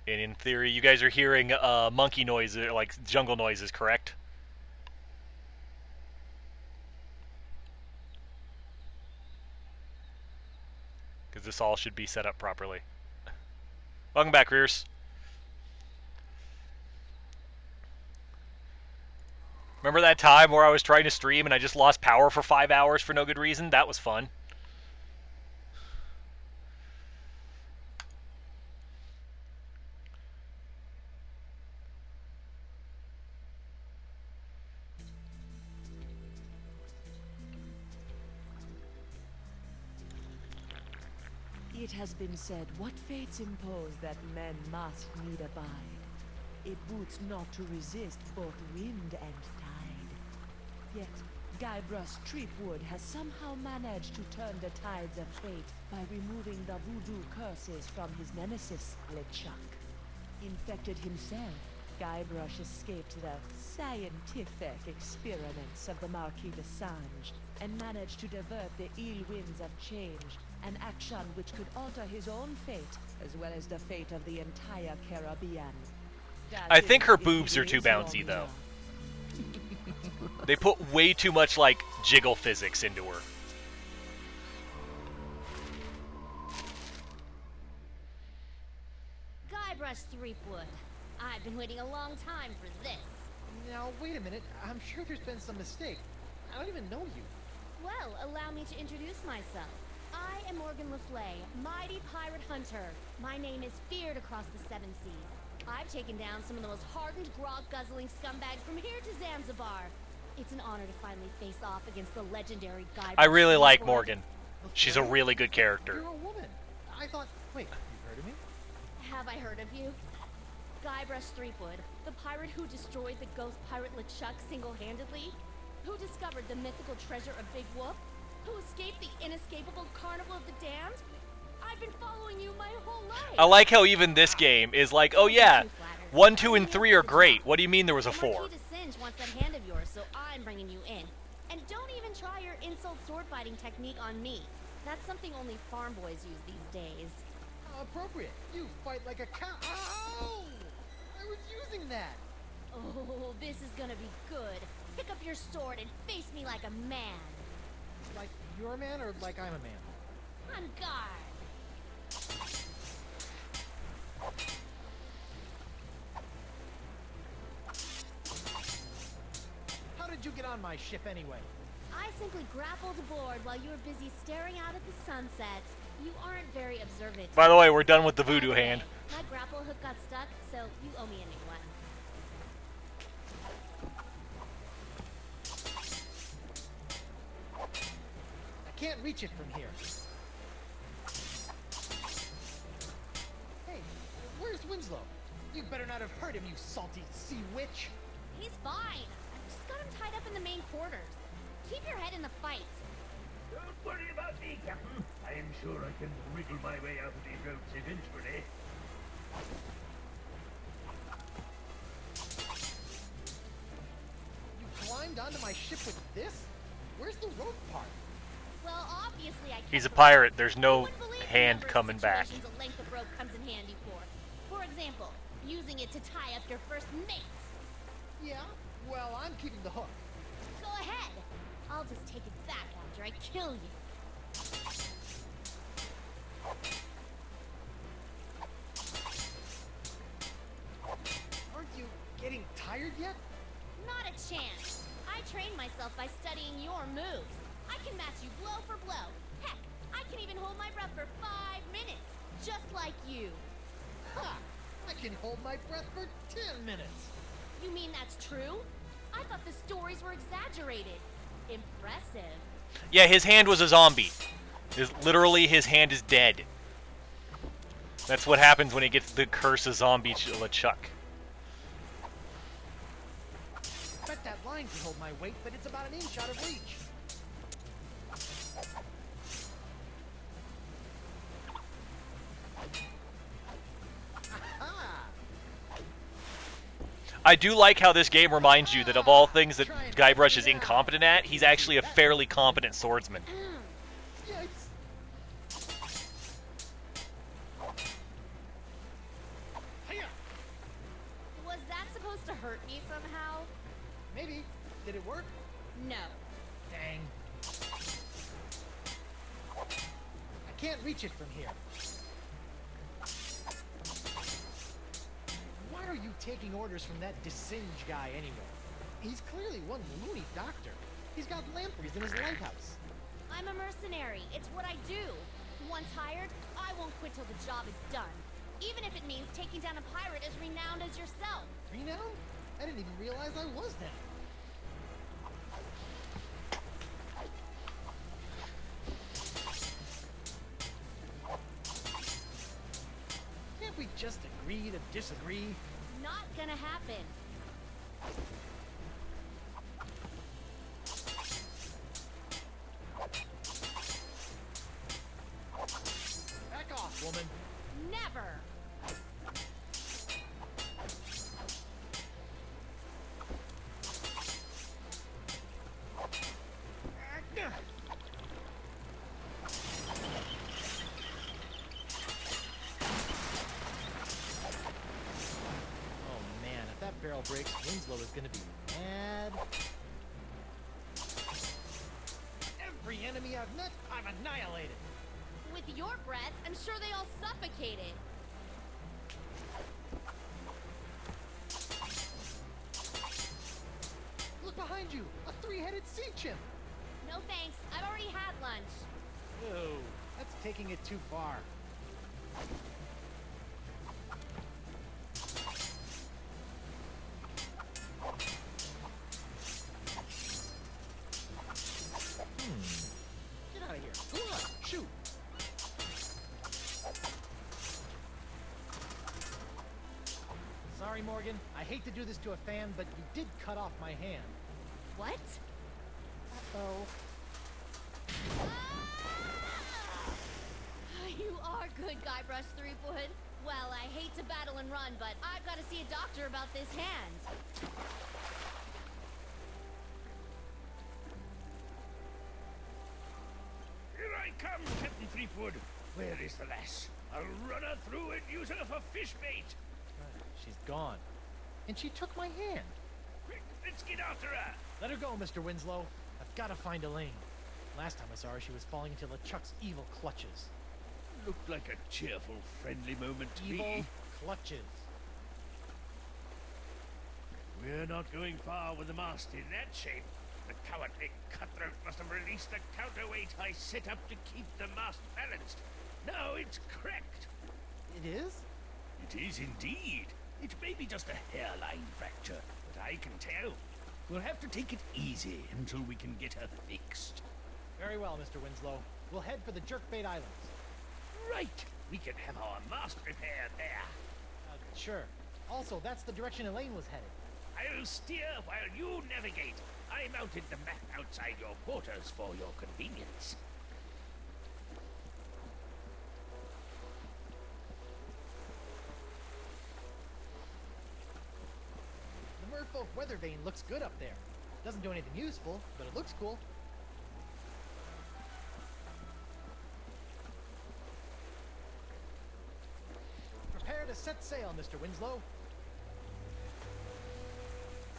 And in theory, you guys are hearing monkey noises, like jungle noises, correct? Because this all should be set up properly. Welcome back, Rears. Remember that time where I was trying to stream and I just lost power for 5 hours for no good reason? That was fun. It has been said, what fates impose that men must need abide. It boots not to resist both wind and tide. Yet, Guybrush Threepwood has somehow managed to turn the tides of fate by removing the voodoo curses from his nemesis, LeChuck. Infected himself, Guybrush escaped the scientific experiments of the Marquis de Sange and managed to divert the ill winds of change, an action which could alter his own fate, as well as the fate of the entire Caribbean. I think her boobs are too bouncy, though. They put way too much, like, jiggle physics into her. Guybrush Threepwood. I've been waiting a long time for this. Now, wait a minute. I'm sure there's been some mistake. I don't even know you. Well, allow me to introduce myself. I am Morgan Le Fay, mighty pirate hunter. My name is feared across the seven seas. I've taken down some of the most hardened, grog-guzzling scumbags from here to Zanzibar. It's an honor to finally face off against the legendary Guybrush. I really like Threepwood. Morgan. She's a really good character. You're a woman. I thought... Wait, you've heard of me? Have I heard of you? Guybrush Threepwood, the pirate who destroyed the ghost pirate LeChuck single-handedly? Who discovered the mythical treasure of Big Whoop? Who escaped the inescapable Carnival of the Damned? I've been following you my whole life! I like how even this game is like, oh yeah, 1, 2, and 3 are great. What do you mean there was a 4? Marquis de Singe wants that hand of yours, so I'm bringing you in. And don't even try your insult sword fighting technique on me. That's something only farm boys use these days. Appropriate. You fight like a cow. Ow! I was using that. Oh, this is gonna be good. Pick up your sword and face me like a man. Like you're a man or like I'm a man? On guard. How did you get on my ship anyway? I simply grappled aboard while you were busy staring out at the sunset. You aren't very observant. By the way, we're done with the voodoo hand. My grapple hook got stuck, so you owe me a new one. I can't reach it from here. Hey, where's Winslow? You better not have hurt him, you salty sea witch. He's fine. I've just got him tied up in the main quarters. Keep your head in the fight. Don't worry about me, Captain. I am sure I can wriggle my way out of these ropes eventually. You climbed onto my ship with this? Where's the rope part? Well, obviously I can't. He's a pirate. There's You no wouldn't believe the hand number of coming back. situations a length of rope comes in handy for. For example, using it to tie up your first mates. Yeah? Well, I'm keeping the hook. Go ahead. I'll just take it back after I kill you. Aren't you getting tired yet? Not a chance. I trained myself by studying your moves. I can match you blow for blow. Heck, I can even hold my breath for 5 minutes, just like you. Ha! I can hold my breath for 10 minutes. You mean that's true? I thought the stories were exaggerated. Impressive. Yeah, his hand was a zombie. Literally, his hand is dead. That's what happens when he gets the curse of zombie LeChuck. Bet that line can hold my weight, but it's about an inch out of reach. Aha! I do like how this game reminds you that of all things that Guybrush is incompetent at, he's actually a fairly competent swordsman. Yikes! Hiya! Did it work? No. Dang. I can't reach it from here. Why are you taking orders from that Desinge guy anyway? He's clearly one loony doctor. He's got lampreys in his lighthouse. I'm a mercenary. It's what I do. Once hired, I won't quit till the job is done. Even if it means taking down a pirate as renowned as yourself. Renowned? I didn't even realize I was that. Can't we just agree to disagree? Not gonna happen. Back off, woman. Never. Oh man, if that barrel breaks, Winslow is gonna be mad. Every enemy I've met, I've annihilated. With your breath, I'm sure they all suffocated. Look behind you, a three-headed sea chimp. No thanks, I've already had lunch. Whoa, that's taking it too far. Get out of here. Go on, shoot. Sorry, Morgan. I hate to do this to a fan, but you did cut off my hand. What? Oh, You are good, Guybrush Threepwood. Well, I hate to battle and run, but I've got to see a doctor about this hand. Here I come, Captain Threepwood. Where is the lass? I'll run her through and use her for fish bait. She's gone. And she took my hand. Quick, let's get after her. Let her go, Mr. Winslow. I've got to find Elaine. Last time I saw her, she was falling into LeChuck's evil clutches. Looked like a cheerful, friendly moment to Evil me. clutches. We're not going far with the mast in that shape. The cowardly cutthroat must have released the counterweight I set up to keep the mast balanced. Now it's cracked. It is? It is indeed. It may be just a hairline fracture, but I can tell. We'll have to take it easy until we can get her fixed. Very well, Mr. Winslow. We'll head for the Jerkbait Islands. Right. We can have our mast repaired there. Sure. Also, that's the direction Elaine was headed. I'll steer while you navigate. I mounted the map outside your quarters for your convenience. The Merfolk weather vane looks good up there. Doesn't do anything useful, but it looks cool. Prepare to set sail, Mr. Winslow.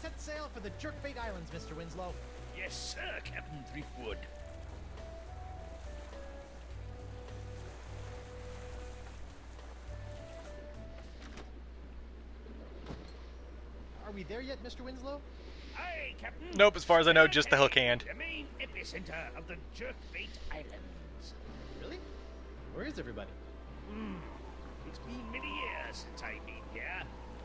Set sail for the Jerkbait Islands, Mr. Winslow. Yes, sir, Captain Threepwood. Are we there yet, Mr. Winslow? Aye, Captain. Nope, as far as I know, just the hook hand. The main epicenter of the Jerkbait Islands. Really? Where is everybody? It's been many years since I've been here,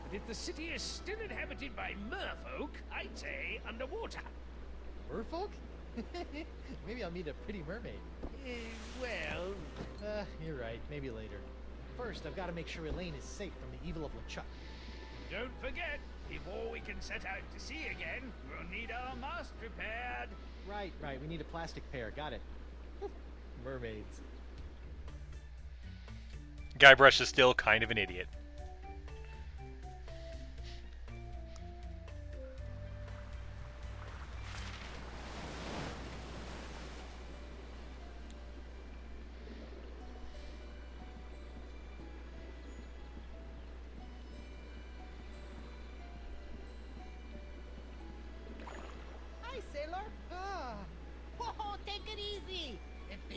but if the city is still inhabited by merfolk, I'd say underwater. Merfolk? Maybe I'll meet a pretty mermaid. Well, You're right. Maybe later. First, I've got to make sure Elaine is safe from the evil of LeChuck. don't forget, before we can set out to sea again, we'll need our mast repaired. Right. We need a plastic pair. Got it. Mermaids. Guybrush is still kind of an idiot.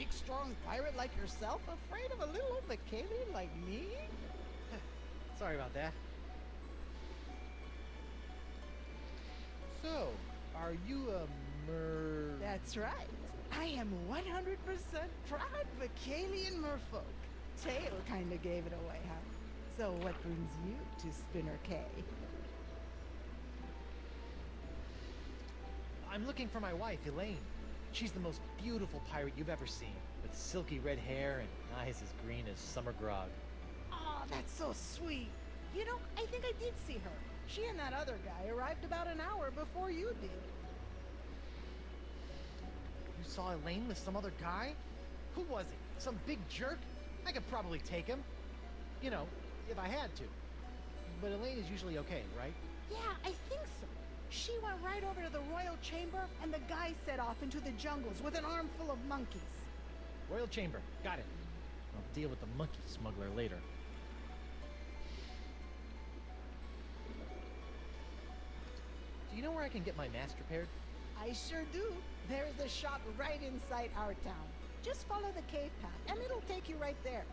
big, strong pirate like yourself afraid of a little old Vicalian like me? Sorry about that. So, are you a That's right. I am 100% proud Vicalian merfolk. Tail kinda gave it away, huh? So what brings you to Spinner Cay? I'm looking for my wife, Elaine. She's the most beautiful pirate you've ever seen, with silky red hair and eyes as green as summer grog. Oh, that's so sweet. You know, I think I did see her. She and that other guy arrived about an hour before you did. You saw Elaine with some other guy? Who was he? Some big jerk? I could probably take him. You know, if I had to. But Elaine is usually okay, right? Yeah, I think so. She went right over to the royal chamber, and the guy set off into the jungles with an armful of monkeys. Royal Chamber. Got it. I'll deal with the monkey smuggler later. Do you know where I can get my mask repaired? I sure do. There's a shop right inside our town. Just follow the cave path, and it'll take you right there.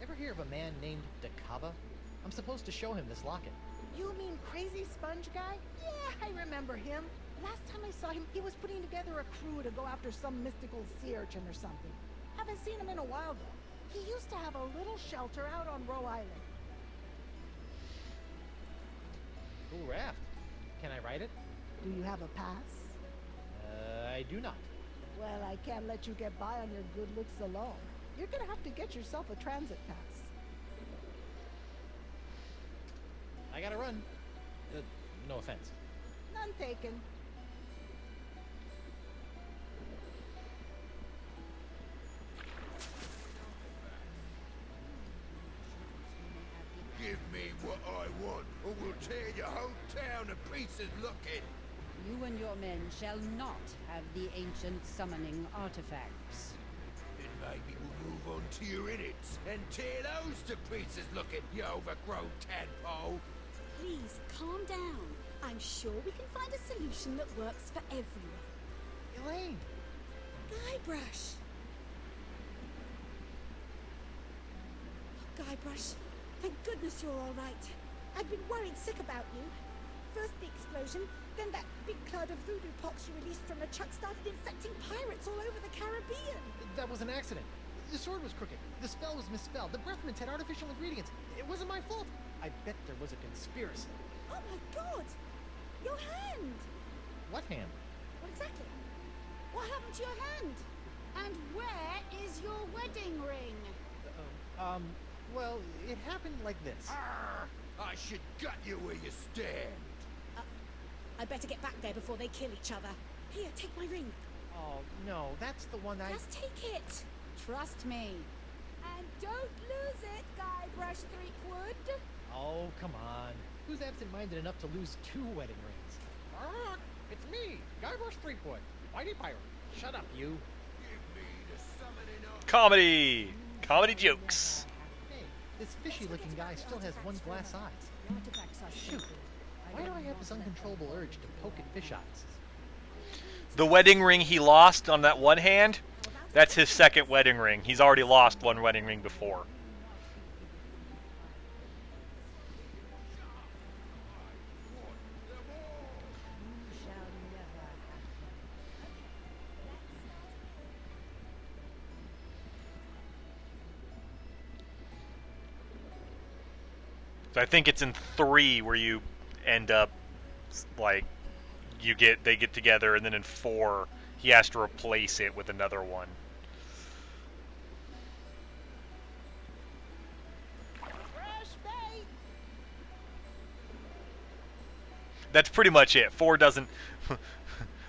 Ever hear of a man named Dakava? I'm supposed to show him this locket. You mean Crazy Sponge guy? Yeah, I remember him. Last time I saw him, he was putting together a crew to go after some mystical sea urchin or something. Haven't seen him in a while, though. He used to have a little shelter out on Roe Island. Cool raft. Can I ride it? Do you have a pass? I do not. Well, I can't let you get by on your good looks alone. You're gonna have to get yourself a transit pass. I gotta run. No offense. None taken. Give me what I want, or we'll tear your whole town to pieces looking. You and your men shall not have the ancient summoning artifacts. Then maybe we'll move on to your innards and tear those to pieces looking, you overgrown tadpole. Please, calm down. I'm sure we can find a solution that works for everyone. Elaine! Guybrush! Oh, Guybrush, thank goodness you're all right. I've been worried sick about you. First the explosion, then that big cloud of voodoo pox you released from the chuck started infecting pirates all over the Caribbean. That was an accident. The sword was crooked. The spell was misspelled. The breath mints had artificial ingredients. It wasn't my fault. I bet there was a conspiracy. Oh my god! Your hand! What hand? What exactly? What happened to your hand? And where is your wedding ring? Well, it happened like this. Arr! I should gut you where you stand. I better get back there before they kill each other. Here, take my ring. Oh, no, that's the one I... Just take it. Trust me. And don't lose it, Guybrush Threepwood. Oh, come on. Who's absent-minded enough to lose 2 wedding rings? It's me, Guybrush Threepwood, Mighty Pirate. Shut up, you. Give me the summoning of... Comedy! Comedy jokes. Hey, this fishy-looking guy still has 1 glass eye. The artifacts are Shoot. sacred. Why do I have this uncontrollable urge to poke at fish eyes? The wedding ring he lost on that one hand, that's his second wedding ring. He's already lost 1 wedding ring before. So I think it's in 3 where you end up, like, they get together, and then in 4 he has to replace it with another one. Fresh bait! That's pretty much it. 4 doesn't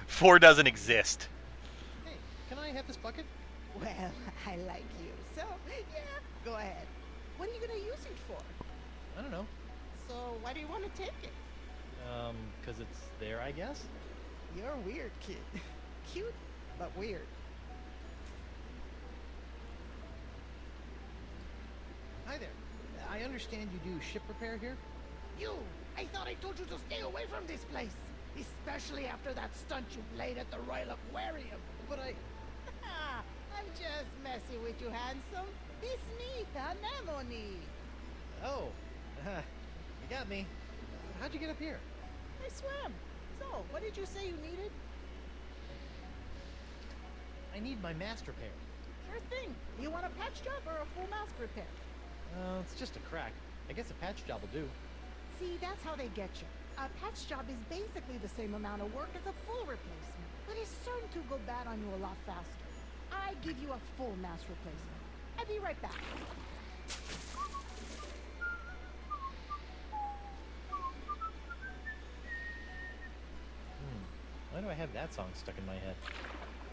4 doesn't exist. Hey, can I have this bucket? Well, I like you, so yeah, go ahead. What are you gonna use it for? I don't know. So why do you want to take it? 'Cause it's there, I guess? You're weird, kid. Cute, but weird. Hi there. I understand you do ship repair here? You! I thought I told you to stay away from this place. Especially after that stunt you played at the Royal Aquarium. But I'm just messing with you, handsome. It's me, Anemone. Oh, you got me. How'd you get up here? I swam. So, what did you say you needed? I need my mast repaired. Sure thing. You want a patch job or a full mast repair? It's just a crack. I guess a patch job will do. See, that's how they get you. A patch job is basically the same amount of work as a full replacement, but it's certain to go bad on you a lot faster. I give you a full mast replacement. I'll be right back. Why do I have that song stuck in my head?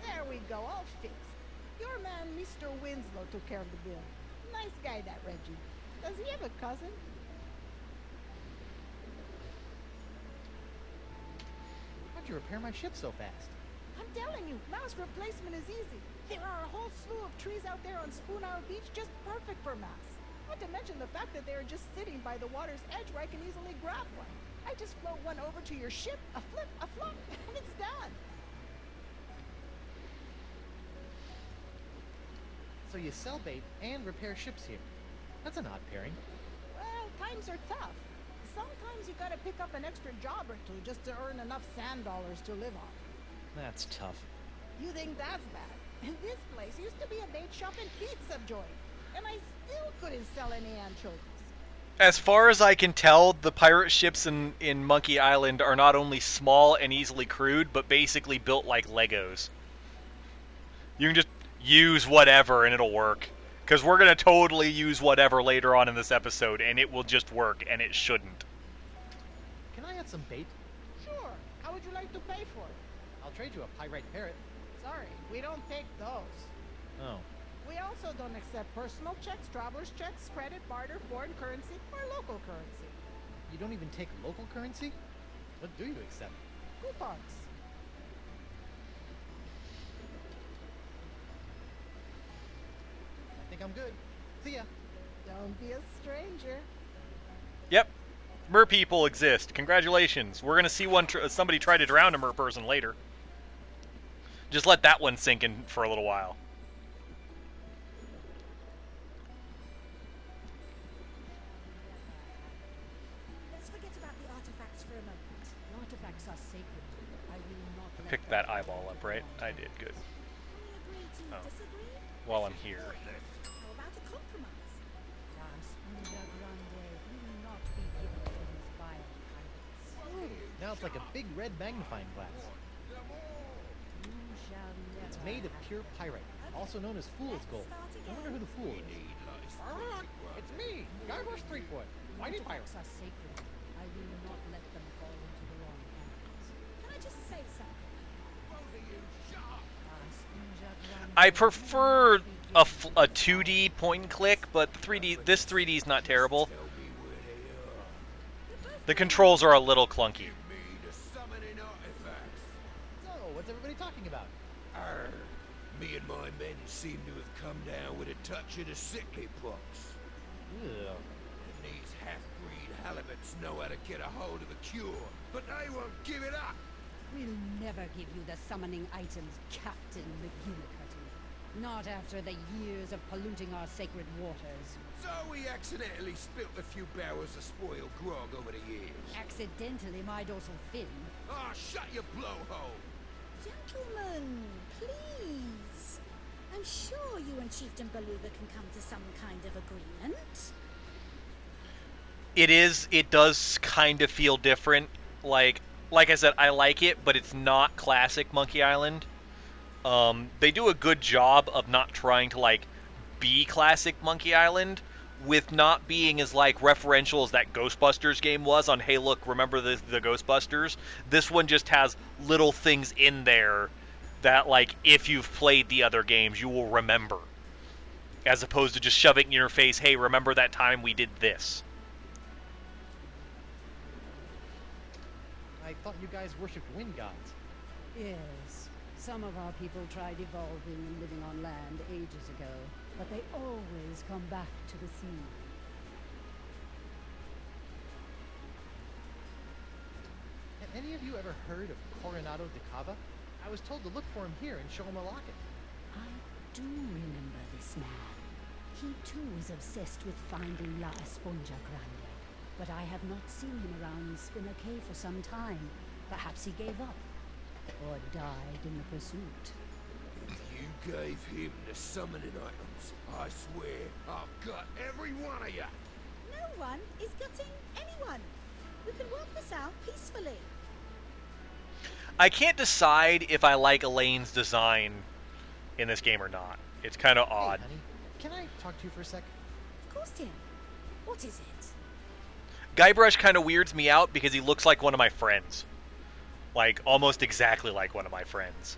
There we go, all fixed. Your man, Mr. Winslow, took care of the bill. Nice guy, that Reggie. Does he have a cousin? How'd you repair my ship so fast? I'm telling you, mouse replacement is easy. There are a whole slew of trees out there on Spoon Hour Beach just perfect for mouse. Not to mention the fact that they're just sitting by the water's edge where I can easily grab one. I just float one over to your ship, a flip, a flop, and it's done. So you sell bait and repair ships here. That's an odd pairing. Well, times are tough. Sometimes you gotta pick up an extra job or two just to earn enough sand dollars to live on. That's tough. You think that's bad? This place used to be a bait shop and pizza joint, and I still couldn't sell any anchovies. As far as I can tell, the pirate ships in Monkey Island are not only small and easily crewed, but basically built like Legos. You can just use whatever and it'll work. Because we're going to totally use whatever later on in this episode, and it will just work, and it shouldn't. Can I have some bait? Sure. How would you like to pay for it? I'll trade you a pyrite parrot. Sorry, we don't take those. Oh. We also don't accept personal checks, traveler's checks, credit, barter, foreign currency, or local currency. You don't even take local currency? What do you accept? Coupons. I think I'm good. See ya. Don't be a stranger. Yep. Mer people exist. Congratulations. We're going to see somebody try to drown a mer person later. Just let that one sink in for a little while. Let's forget about the artifacts for a moment. The artifacts are sacred. I will not let Picked them that fall eyeball into up, the right? wrong I hands. did. Good. Can we agree to Oh. disagree? While I'm here. How about a compromise? La Espuja Grande will not be given to these vile pirates. Now it's like a big red magnifying glass. You shall never It's made of have pure pyrite, also known as fool's gold. I wonder who the fool is. It's me, Guybrush Threepwood, mighty pirate. artifacts are sacred. I will not let them fall into the wrong hands. Can I just say something? La Espuja Grande I will prefer not be a, given a to 2D point and click, but 3D. This 3D is not terrible. Tell me where they are. The controls are a little clunky. Give me the summoning artifacts. So, what's everybody talking about? Arr. Me and my men seem to have come down with a touch of the sickly pox. Ugh. And these half-breed halibuts know how to get a hold of a cure, but they won't give it up. We'll never give you the summoning items, Captain McGillicuddy. Not after the years of polluting our sacred waters. So we accidentally spilt a few barrels of spoiled grog over the years. Accidentally, my dorsal fin. Ah, shut your blowhole! Gentlemen, please. I'm sure you and Chieftain Beluga can come to some kind of agreement. It does kind of feel different. Like I said, I like it, but it's not classic Monkey Island. They do a good job of not trying to like be classic Monkey Island, with not being as like referential as that Ghostbusters game was on, hey look, remember the Ghostbusters? This one just has little things in there that, like, if you've played the other games, you will remember. As opposed to just shoving in your face, hey, remember that time we did this? I thought you guys worshipped wind gods. Yes, some of our people tried evolving and living on land ages ago, but they always come back to the sea. Any of you ever heard of Coronado de Cava? I was told to look for him here and show him a locket. I do remember this man. He too is obsessed with finding La Esponja Grande. But I have not seen him around Spinner Cave for some time. Perhaps he gave up. Or died in the pursuit. If you gave him the summoning items, I swear I'll gut every one of you. No one is gutting anyone. We can work this out peacefully. I can't decide if I like Elaine's design in this game or not. It's kind of odd. Hey, honey, can I talk to you for a sec? Of course, dear. What is it? Guybrush kind of weirds me out because he looks like one of my friends. Like, almost exactly like one of my friends.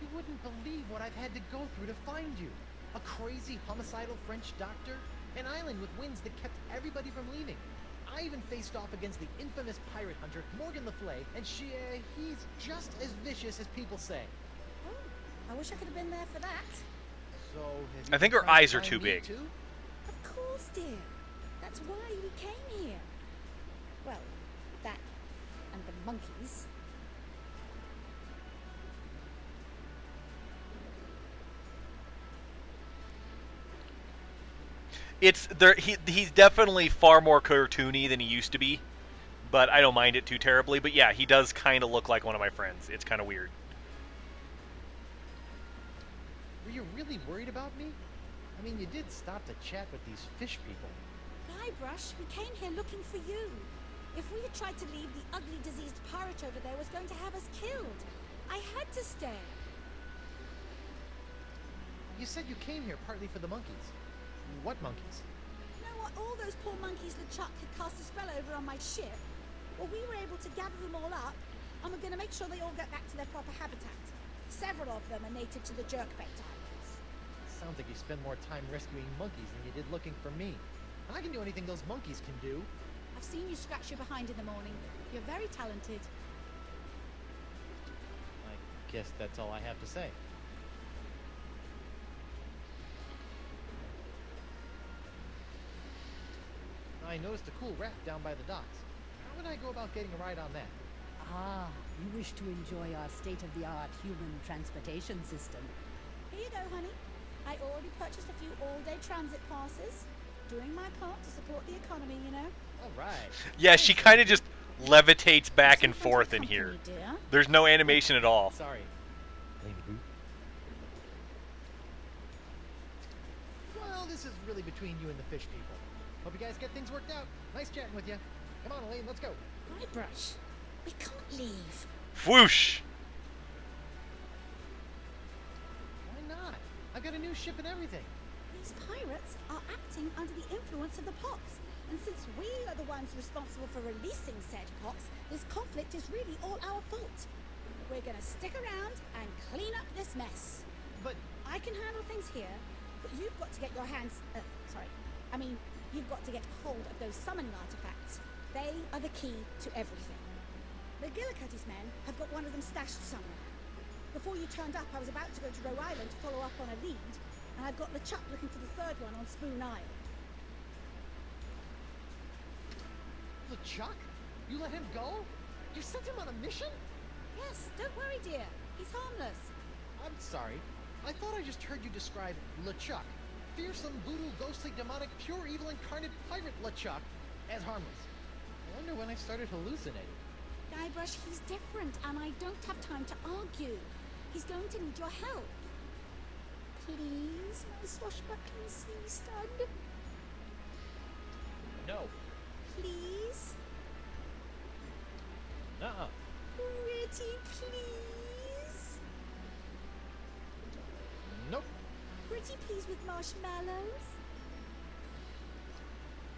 You wouldn't believe what I've had to go through to find you. A crazy homicidal French doctor, an island with winds that kept everybody from leaving. I even faced off against the infamous pirate hunter, Morgan Le Fay, and he's just as vicious as people say. Oh, I wish I could have been there for that. So, have you I think her been trying to eyes are find too me big. too? Of course, dear. That's why we came here. Well, that and the monkeys. It's there. He's definitely far more cartoony than he used to be, but I don't mind it too terribly. But yeah, he does kind of look like one of my friends. It's kind of weird. Were you really worried about me? I mean, you did stop to chat with these fish people. Guybrush, we came here looking for you. If we had tried to leave, the ugly, diseased pirate over there was going to have us killed. I had to stay. You said you came here partly for the monkeys. What monkeys? You know what? All those poor monkeys LeChuck had cast a spell over on my ship. Well, we were able to gather them all up, and we're going to make sure they all get back to their proper habitat. Several of them are native to the Jerkbait Islands. Sounds like you spend more time rescuing monkeys than you did looking for me. I can do anything those monkeys can do. I've seen you scratch your behind in the morning. You're very talented. I guess that's all I have to say. I noticed a cool raft down by the docks. How would I go about getting a ride on that? Ah, you wish to enjoy our state-of-the-art human transportation system. Here you go, honey. I already purchased a few all-day transit passes. Doing my part to support the economy, you know. All right. Yeah, she kind of just levitates back and forth in here. Dear. There's no animation at all. Sorry. Lady Boo. Well, this is really between you and the fish people. Hope you guys get things worked out. Nice chatting with you. Come on, Elaine, let's go. Guybrush, we can't leave. Whoosh! Why not? I've got a new ship and everything. These pirates are acting under the influence of the pox. And since we are the ones responsible for releasing said pox, this conflict is really all our fault. We're gonna stick around and clean up this mess. But I can handle things here, but you've got to get your hands... you've got to get hold of those summoning artifacts. They are the key to everything. The Gillicuddy's men have got one of them stashed somewhere. Before you turned up, I was about to go to Roe Island to follow up on a lead, and I've got LeChuck looking for the third one on Spoon Isle. LeChuck? You let him go? You sent him on a mission? Yes, don't worry, dear. He's harmless. I'm sorry. I thought I just heard you describe LeChuck, fearsome, voodoo, ghostly, demonic, pure evil incarnate pirate LeChuck, as harmless. I wonder when I started hallucinating. Guybrush, he's different, and I don't have time to argue. He's going to need your help. Please, my swashbuckling sea stud. No. Please? Nuh-uh. Pretty please? Nope. Pretty please with marshmallows?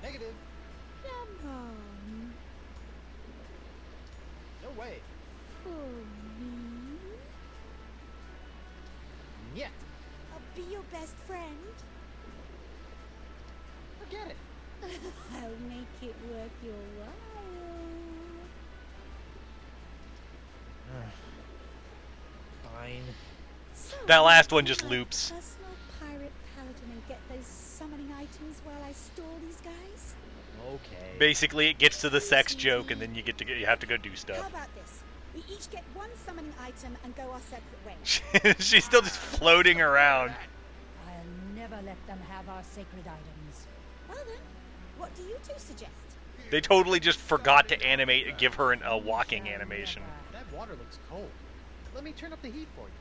Negative. Come on. No way. For me? Yet. I'll be your best friend. Forget it. I'll make it worth your while. Fine. So, That last one just my loops. Personal pirate paladin and get those summoning items while I stall these guys? Okay. Basically, it gets to the sex joke, and then you have to go do How stuff. about this? We each get one summoning item and go our separate ways. She's still just floating around. I'll never let them have our sacred items. Well then, what do you two suggest? They totally just forgot to give her a walking animation. That water looks cold. Let me turn up the heat for you.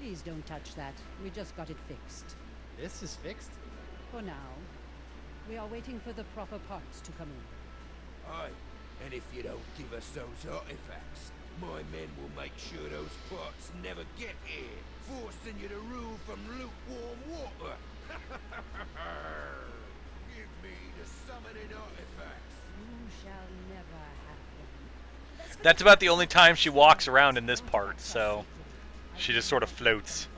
Please don't touch that. We just got it fixed. This is fixed? For now. We are waiting for the proper parts to come in. Aye, and if you don't give us those artifacts, my men will make sure those parts never get here, forcing you to rule from lukewarm water. Give me the summoning artifacts. You shall never have them. That's about the only time she walks around in this part, so she just sort of floats.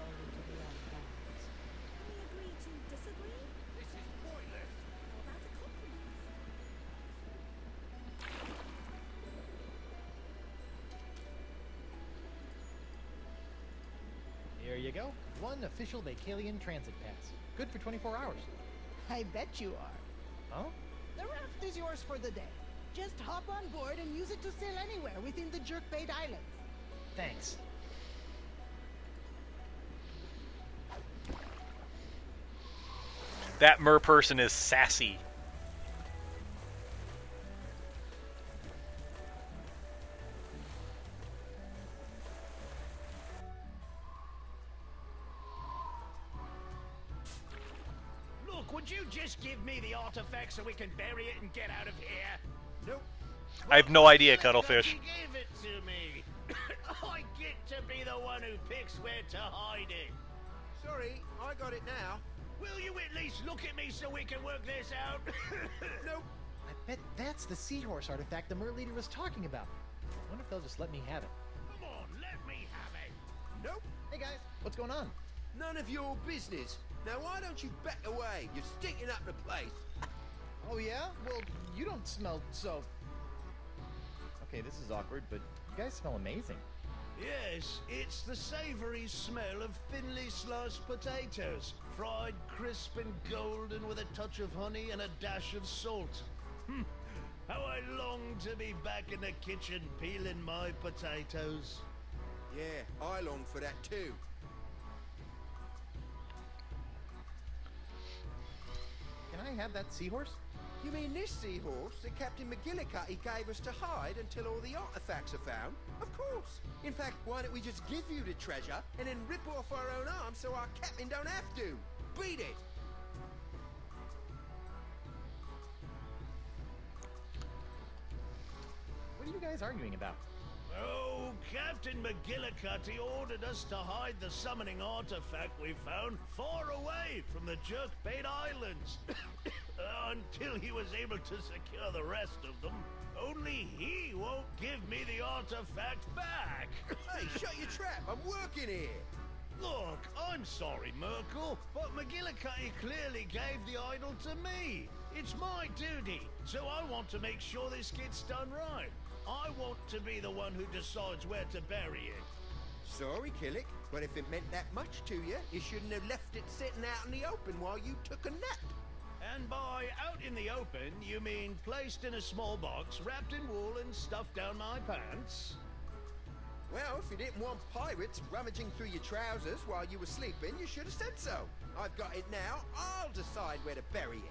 Can we agree to disagree? This is pointless. How about a compromise? Here you go. One official Vacalian transit pass. Good for 24 hours. I bet you are. Huh? The raft is yours for the day. Just hop on board and use it to sail anywhere within the Jerkbait Islands. Thanks. That mer person is sassy. Look, would you just give me the artifact so we can bury it and get out of here? Nope. I have no idea, Well, Cuttlefish. you gave it to me. I get to be the one who picks where to hide it. Sorry, I got it now. Will you at least look at me so we can work this out? Nope. I bet that's the seahorse artifact the mer leader was talking about. Wonder if they'll just let me have it. Come on, let me have it. Nope. Hey guys, what's going on? None of your business. Now why don't you back away? You're stinking up the place. Oh yeah? Well, you don't smell so... Okay, this is awkward, but you guys smell amazing. Yes, it's the savory smell of thinly sliced potatoes, fried crisp and golden with a touch of honey and a dash of salt. How I long to be back in the kitchen peeling my potatoes. Yeah, I long for that too. Can I have that seahorse? You mean this seahorse that Captain McGillicuddy gave us to hide until all the artifacts are found? Of course. In fact, why don't we just give you the treasure and then rip off our own arms so our captain don't have to? Beat it! What are you guys arguing about? Oh, Captain McGillicuddy ordered us to hide the summoning artifact we found far away from the Jerkbait Islands. Until he was able to secure the rest of them. Only he won't give me the artifact back. Hey, shut your trap! I'm working here! Look, I'm sorry, Merkel, but McGillicuddy clearly gave the idol to me. It's my duty, so I want to make sure this gets done right. I want to be the one who decides where to bury it. Sorry, Killick, but if it meant that much to you, you shouldn't have left it sitting out in the open while you took a nap. And by out in the open, you mean placed in a small box, wrapped in wool and stuffed down my pants? Well, if you didn't want pirates rummaging through your trousers while you were sleeping, you should have said so. I've got it now. I'll decide where to bury it.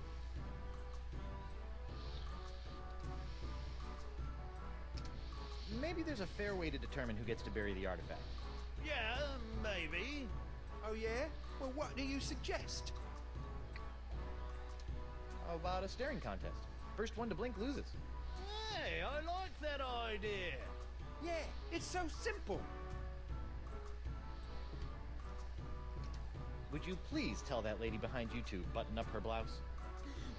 Maybe there's a fair way to determine who gets to bury the artifact. Yeah, maybe. Oh, yeah? Well, what do you suggest? How about a staring contest? First one to blink loses. Hey, I like that idea. Yeah, it's so simple. Would you please tell that lady behind you to button up her blouse?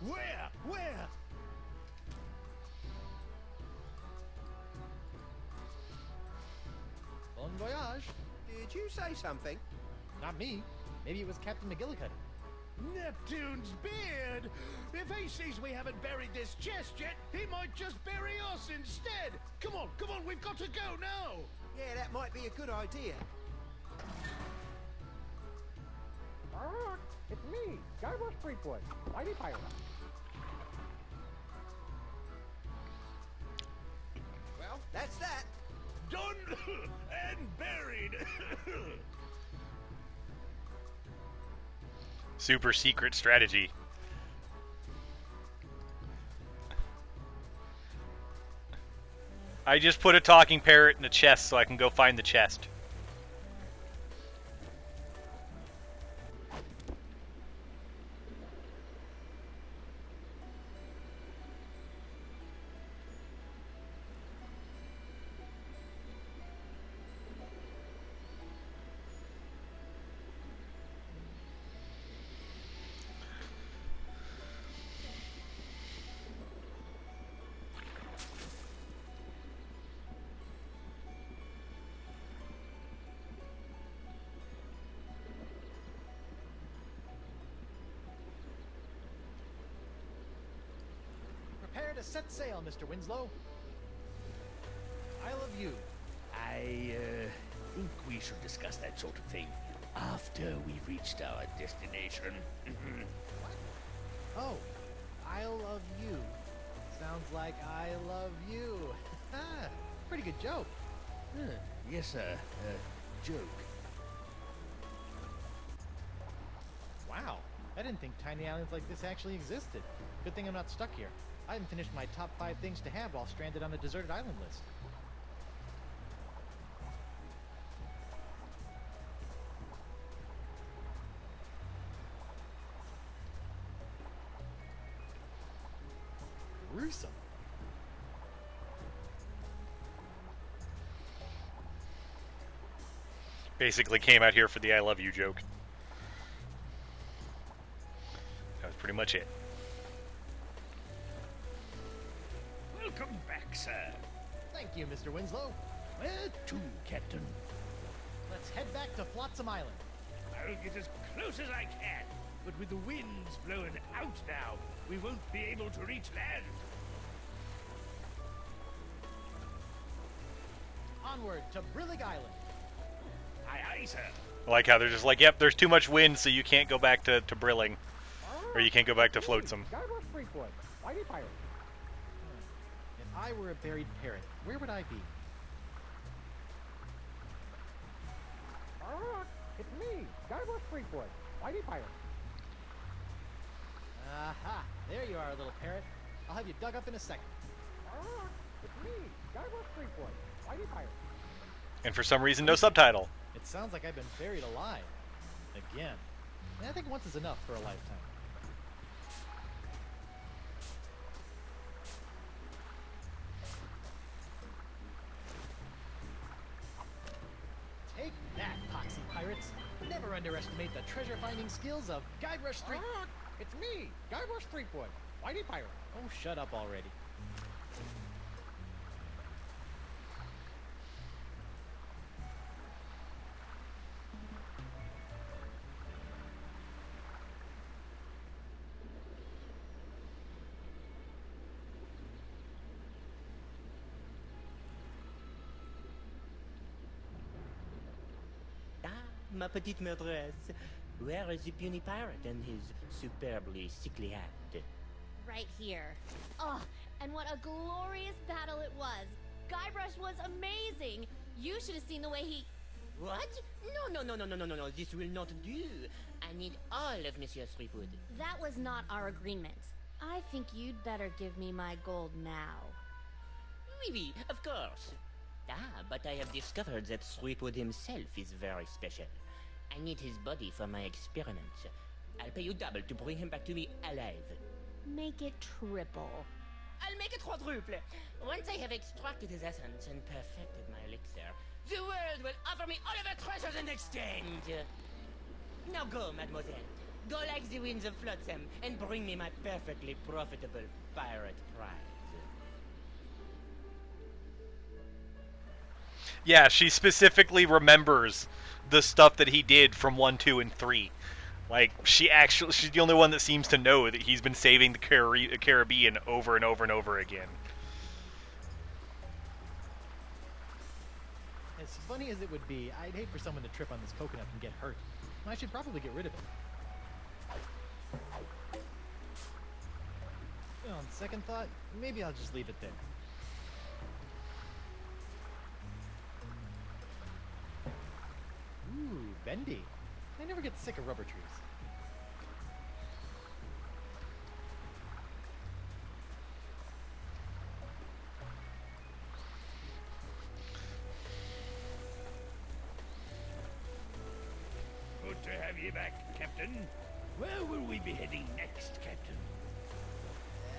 Where? Where? Bon voyage. Did you say something? Not me. Maybe it was Captain McGillicuddy. Neptune's beard! If he sees we haven't buried this chest yet, he might just bury us instead! Come on, we've got to go now! Yeah, that might be a good idea. It's me, Garbo Streetwood, Mighty Pirate. That's that. Done and buried. Super secret strategy. I just put a talking parrot in a chest so I can go find the chest. Prepare to set sail, Mr. Winslow. I love you. I think we should discuss that sort of thing after we've reached our destination. Oh, I love you. Sounds like I love you. Pretty good joke. Yes, sir. Joke. Wow, I didn't think tiny islands like this actually existed. Good thing I'm not stuck here. I haven't finished my top 5 things to have while stranded on a deserted island list. Gruesome. Basically came out here for the I love you joke. That was pretty much it. Welcome back, sir. Thank you, Mr. Winslow. Where to, Captain? Let's head back to Flotsam Island. I'll get as close as I can. But with the winds blowing out now, we won't be able to reach land. Onward to Brillig Island. Aye, aye, sir. I like how they're just like, yep, there's too much wind, so you can't go back to Brilling. Or you can't go back to Flotsam. If I were a buried parrot, where would I be? It's me, Guybrush Threepwood, Whitey Pirate. Aha! There you are, little parrot. I'll have you dug up in a second. It's me, Guybrush Threepwood, Whitey Pirate. And for some reason, no subtitle. It sounds like I've been buried alive. Again. I think once is enough for a lifetime. Take that, poxy pirates! Never underestimate the treasure-finding skills of Guybrush Threepwood. It's me, Guybrush Threepwood, Whitey Pirate. Oh, shut up already. Ma petite maîtresse. Where is the puny pirate and his superbly sickly hat? Right here. Oh, and what a glorious battle it was. Guybrush was amazing. You should have seen the way he... What? No, this will not do. I need all of Monsieur Threepwood. That was not our agreement. I think you'd better give me my gold now. Oui, of course. But I have discovered that Threepwood himself is very special. I need his body for my experiments. I'll pay you double to bring him back to me alive. Make it triple. I'll make it quadruple. Once I have extracted his essence and perfected my elixir, the world will offer me all of her treasures in exchange. Now go, mademoiselle. Go like the winds of Flotsam and bring me my perfectly profitable pirate prize. Yeah, she specifically remembers the stuff that he did from 1, 2, and 3. Like, she's the only one that seems to know that he's been saving the Caribbean over and over and over again. As funny as it would be, I'd hate for someone to trip on this coconut and get hurt. I should probably get rid of it. On second thought, maybe I'll just leave it there. bendy. I never get sick of rubber trees. Good to have you back, Captain. Where will we be heading next, Captain?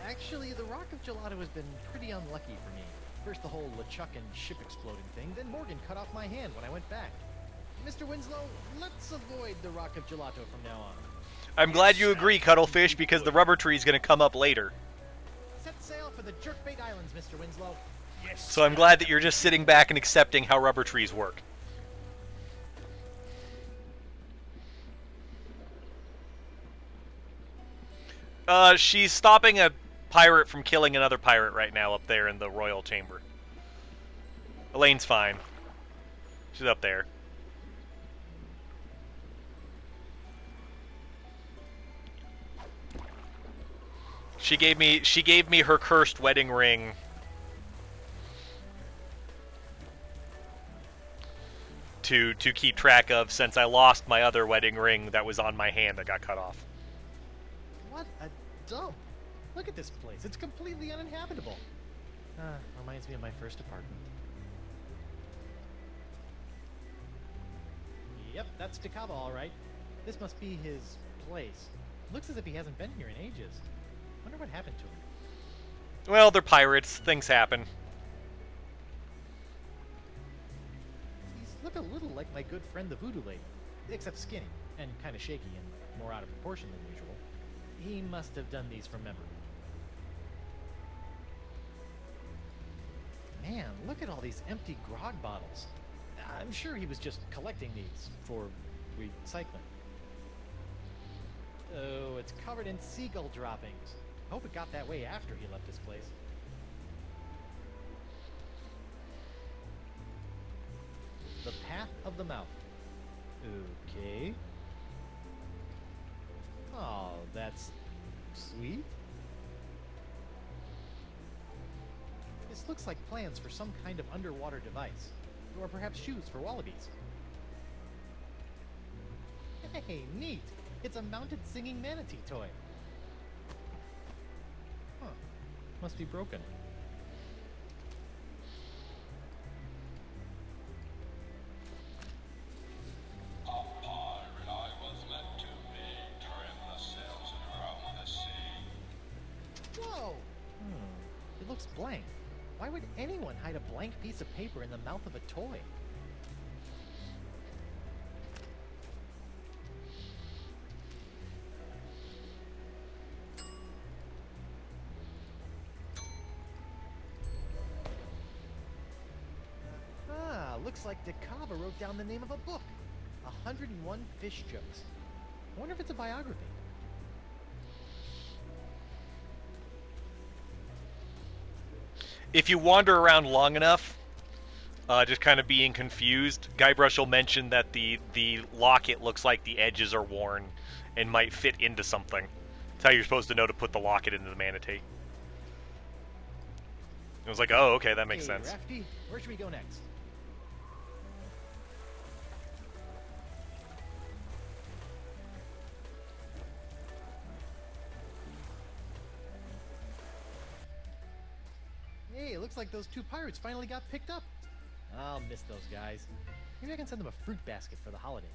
Actually, the Rock of Gelato has been pretty unlucky for me. First the whole LeChuck and ship exploding thing, then Morgan cut off my hand when I went back. Mr. Winslow, let's avoid the Rock of Gelato from now on. I'm glad you agree, Cuttlefish, because the rubber tree is going to come up later. Set sail for the Jerkbait Islands, Mr. Winslow. Yes. So I'm glad that you're just sitting back and accepting how rubber trees work. She's stopping a pirate from killing another pirate right now up there in the royal chamber. Elaine's fine. She's up there. She gave me her cursed wedding ring. To keep track of, since I lost my other wedding ring that was on my hand that got cut off. What a dump. Look at this place. It's completely uninhabitable. Reminds me of my first apartment. Yep, that's Dakava, all right. This must be his place. Looks as if he hasn't been here in ages. Wonder what happened to him. Well, they're pirates. Things happen. These look a little like my good friend the Voodoo Lady, except skinny and kind of shaky and more out of proportion than usual. He must have done these from memory. Man, look at all these empty grog bottles. I'm sure he was just collecting these for recycling. Oh, it's covered in seagull droppings. I hope it got that way after he left this place. The Path of the Mouth. Okay. Oh, that's sweet. This looks like plans for some kind of underwater device. Or perhaps shoes for wallabies. Hey, neat! It's a mounted singing manatee toy. Huh. Must be broken. Whoa! It looks blank. Why would anyone hide a blank piece of paper in the mouth of a toy? Looks like Dakava wrote down the name of a book. 101 Fish Jokes. I wonder if it's a biography. If you wander around long enough, just kind of being confused, Guybrush will mention that the locket looks like the edges are worn and might fit into something. That's how you're supposed to know to put the locket into the manatee. It was like, oh, okay, that makes sense. Rafty, where should we go next? Hey, it looks like those two pirates finally got picked up. I'll miss those guys. Maybe I can send them a fruit basket for the holidays.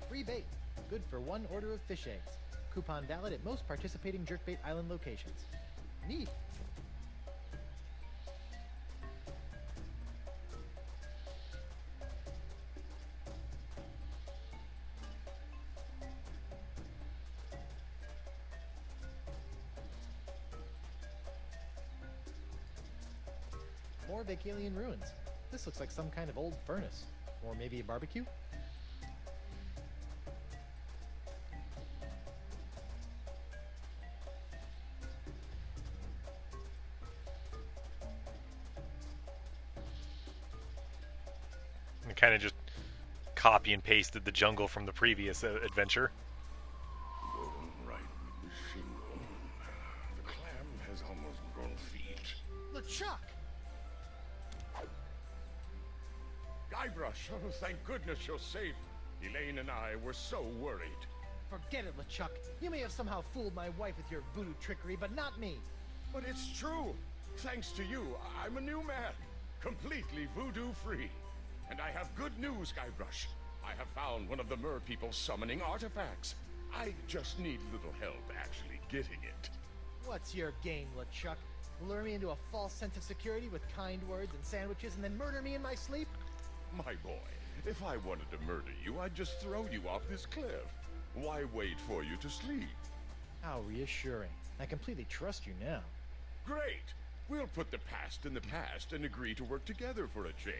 Free bait. Good for one order of fish eggs. Coupon valid at most participating Jerkbait Island locations. Neat. More Vacalian ruins. This looks like some kind of old furnace. Or maybe a barbecue? kind of just copy and pasted the jungle from the previous adventure. Going right with the shingle. The clam has almost grown feet. LeChuck! Guybrush, oh, thank goodness you're safe. Elaine and I were so worried. Forget it, LeChuck. You may have somehow fooled my wife with your voodoo trickery, but not me. But it's true. Thanks to you, I'm a new man. Completely voodoo-free. And I have good news, Guybrush. I have found one of the mer people's summoning artifacts. I just need little help actually getting it. What's your game, LeChuck? Lure me into a false sense of security with kind words and sandwiches and then murder me in my sleep? My boy, if I wanted to murder you, I'd just throw you off this cliff. Why wait for you to sleep? How reassuring. I completely trust you now. Great! We'll put the past in the past and agree to work together for a change.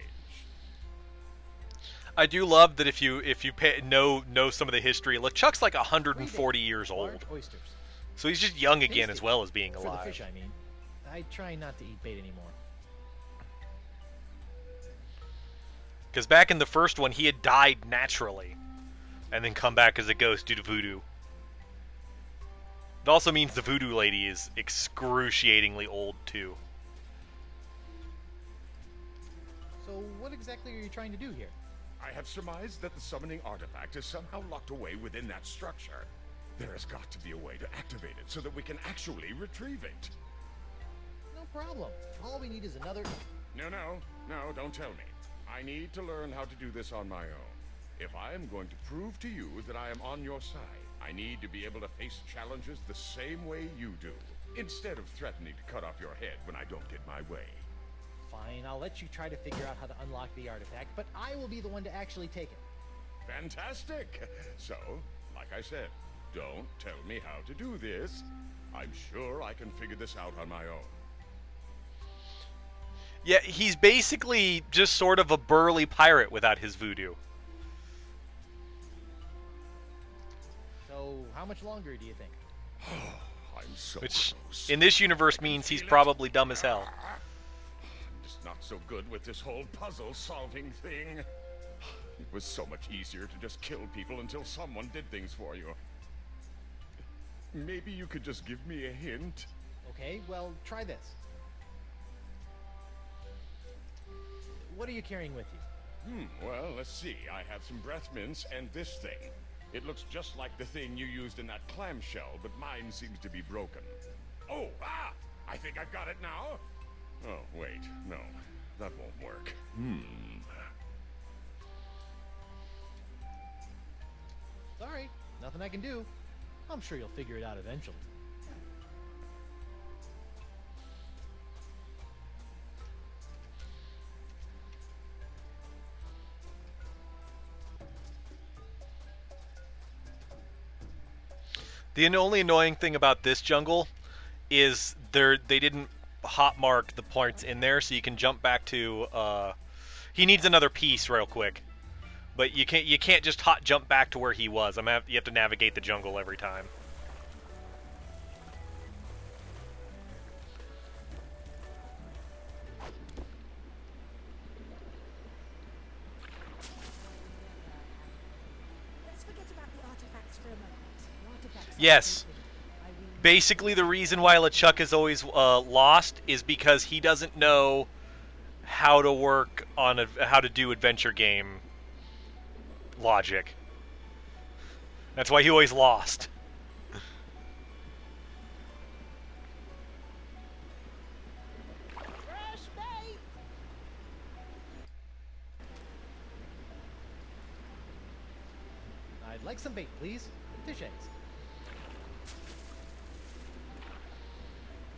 I do love that if you know some of the history, LeChuck's like 140 years old. Large oysters. So he's just young again Tasty. as well as being For alive. the fish, I mean. I try not to eat bait anymore. Because back in the first one, he had died naturally, and then come back as a ghost due to voodoo. It also means the voodoo lady is excruciatingly old, too. So what exactly are you trying to do here? I have surmised that the summoning artifact is somehow locked away within that structure. There has got to be a way to activate it so that we can actually retrieve it. No problem. All we need is another... No, don't tell me. I need to learn how to do this on my own. If I am going to prove to you that I am on your side, I need to be able to face challenges the same way you do, instead of threatening to cut off your head when I don't get my way. Fine, I'll let you try to figure out how to unlock the artifact, but I will be the one to actually take it. Fantastic! So, like I said, don't tell me how to do this. I'm sure I can figure this out on my own. Yeah, he's basically just sort of a burly pirate without his voodoo. So, how much longer do you think? I'm so Which, close. in this universe, means he's probably dumb as hell. I'm just not so good with this whole puzzle-solving thing. It was so much easier to just kill people until someone did things for you. Maybe you could just give me a hint? Okay, well, try this. What are you carrying with you? Well, let's see. I have some breath mints and this thing. It looks just like the thing you used in that clamshell, but mine seems to be broken. Oh, I think I've got it now. Oh, wait, no, that won't work. Sorry, nothing I can do. I'm sure you'll figure it out eventually. The only annoying thing about this jungle is they didn't hot mark the points in there, so you can jump back to. He needs another piece real quick, but you can't just hot jump back to where he was. You have to navigate the jungle every time. Let's forget about the artifacts for a moment. Artifacts are Yes. sacred. Basically, the reason why LeChuck is always lost is because he doesn't know how to work on how to do adventure game logic. That's why he always lost. Fresh bait! I'd like some bait, please. Fish eggs.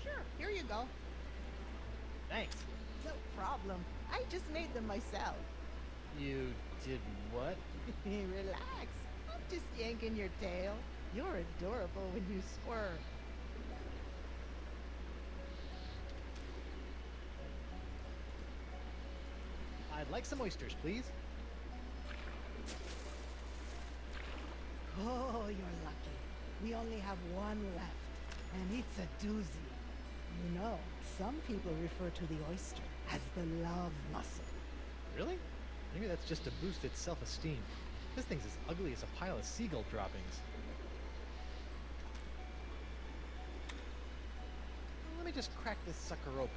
Sure, here you go. Thanks. No problem. I just made them myself. You did what? Relax. I'm just yanking your tail. You're adorable when you squirm. I'd like some oysters, please. Oh, you're lucky. We only have one left, and it's a doozy. You know, some people refer to the oyster as the love muscle. Really? Maybe that's just to boost its self-esteem. This thing's as ugly as a pile of seagull droppings. Let me just crack this sucker open.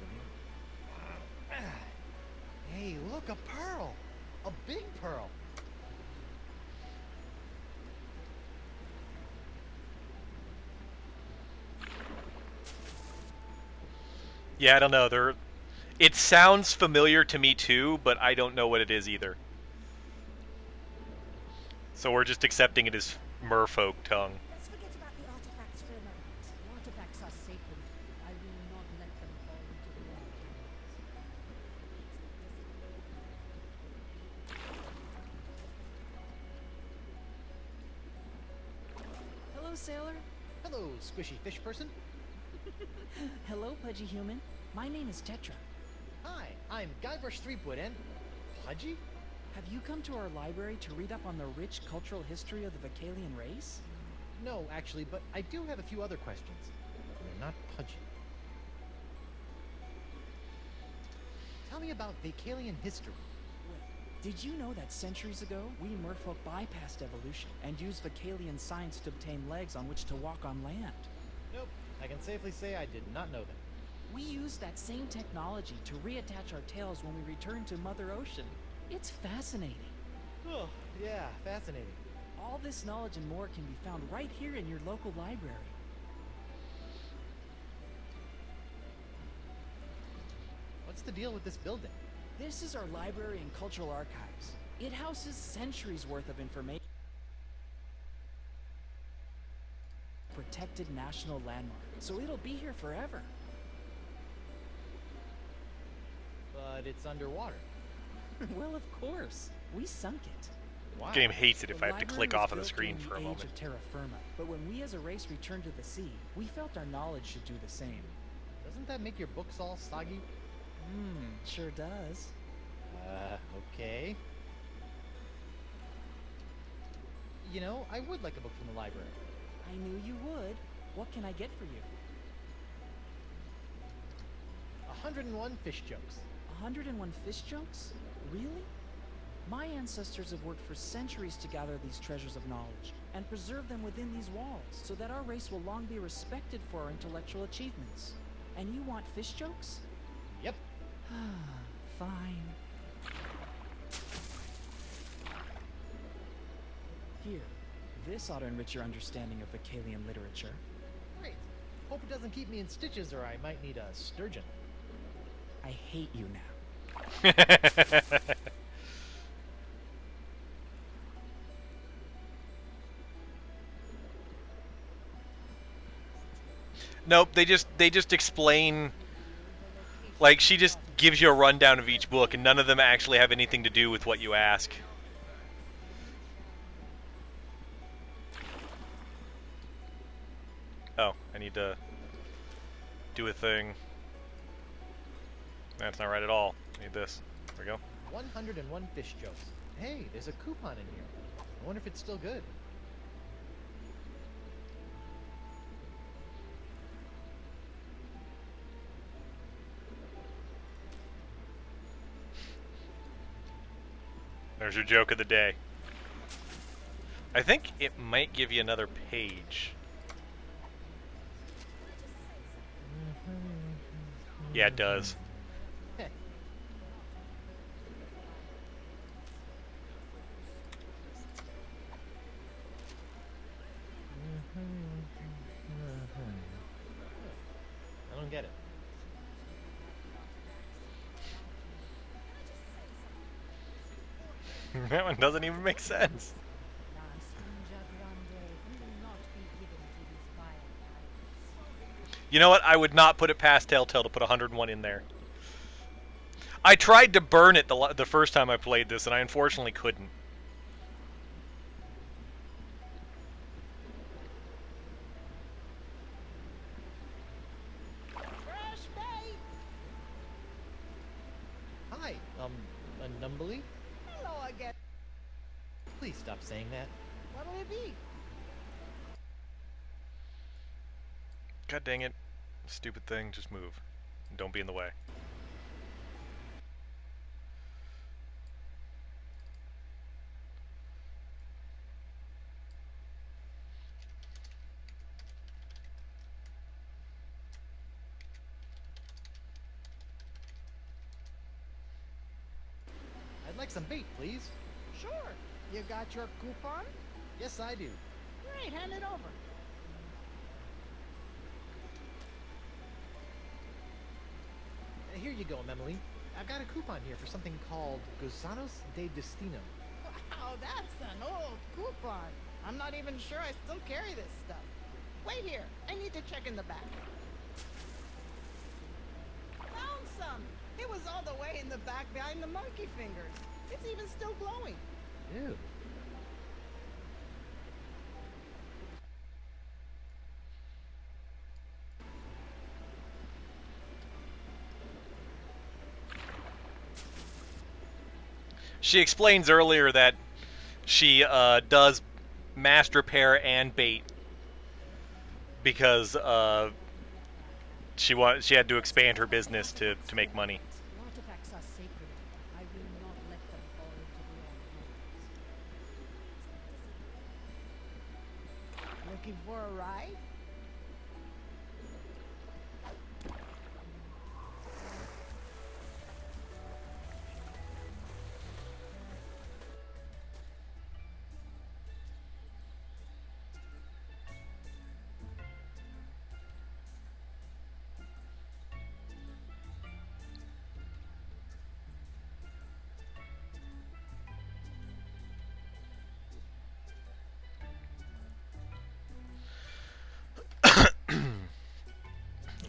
Hey, look, a pearl! A big pearl! Yeah, I don't know. It sounds familiar to me too, but I don't know what it is either. So we're just accepting it as merfolk tongue. Let's forget about the artifacts for a moment. The artifacts are sacred. I will not let them fall into the wrong hands. Hello, sailor. Hello, squishy fish person. Hello, pudgy human. My name is Ch2. Hi, I'm Guybrush Threepwood and... Pudgy? Have you come to our library to read up on the rich cultural history of the Vicalian race? No, actually, but I do have a few other questions. They're not pudgy. Tell me about Vicalian history. Well, did you know that centuries ago, we merfolk bypassed evolution and used Vicalian science to obtain legs on which to walk on land? Nope, I can safely say I did not know that. We used that same technology to reattach our tails when we returned to Mother Ocean. It's fascinating. Oh, yeah, fascinating. All this knowledge and more can be found right here in your local library. What's the deal with this building? This is our library and cultural archives. It houses centuries worth of information. Protected national landmark, so it'll be here forever. But it's underwater. Well, of course. We sunk it. Wow. Game hates it if The I have to library click was off of the built screen during for a the age moment. of terra firma, but when we as a race returned to the sea, we felt our knowledge should do the same. Doesn't that make your books all soggy? Sure does. Okay. You know, I would like a book from the library. I knew you would. What can I get for you? 101 fish jokes. 101 fish jokes? Really? My ancestors have worked for centuries to gather these treasures of knowledge and preserve them within these walls so that our race will long be respected for our intellectual achievements. And you want fish jokes? Yep. Fine. Here, this ought to enrich your understanding of Vicalian literature. Great. Hope it doesn't keep me in stitches or I might need a sturgeon. I hate you now. Nope, they just explain, like, she just gives you a rundown of each book and none of them actually have anything to do with what you ask. Oh, I need to do a thing. That's not right at all. I need this. There we go. 101 fish jokes. Hey, there's a coupon in here. I wonder if it's still good. There's your joke of the day. I think it might give you another page. Yeah, it does. I don't get it. That one doesn't even make sense. You know what? I would not put it past Telltale to put 101 in there. I tried to burn it the first time I played this, and I unfortunately couldn't. Fresh bait! Hi, a numbly? Hello again. Please stop saying that. What'll it be? God dang it. Stupid thing, just move. Don't be in the way. like some bait, please. Sure. You got your coupon? Yes, I do. Great, hand it over. Here you go, Emily. I've got a coupon here for something called Gusanos de Destino. Wow, that's an old coupon. I'm not even sure I still carry this stuff. Wait here. I need to check in the back. Found some. It was all the way in the back behind the monkey fingers. It's even still glowing. Ew. She explains earlier that she does mass repair and bait because she had to expand her business to make money. Artifacts are sacred. I will not let them fall into the wrong hands. Looking for a ride?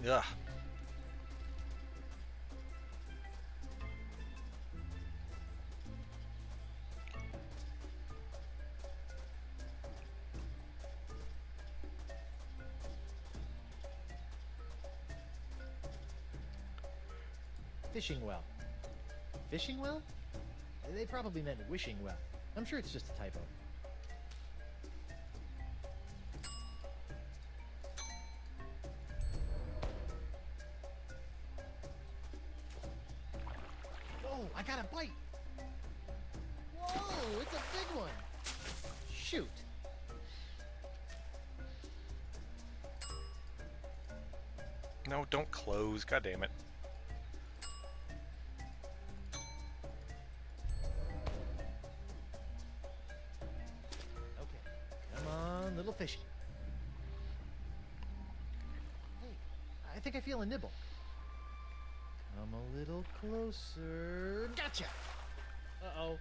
Ugh. Fishing well. Fishing well? They probably meant wishing well. I'm sure it's just a typo. Oh, I got a bite! Whoa, it's a big one! Shoot! No, don't close. God damn it. Okay, come on, little fishy. Hey, I think I feel a nibble. Come a little closer. Gotcha! Uh-oh.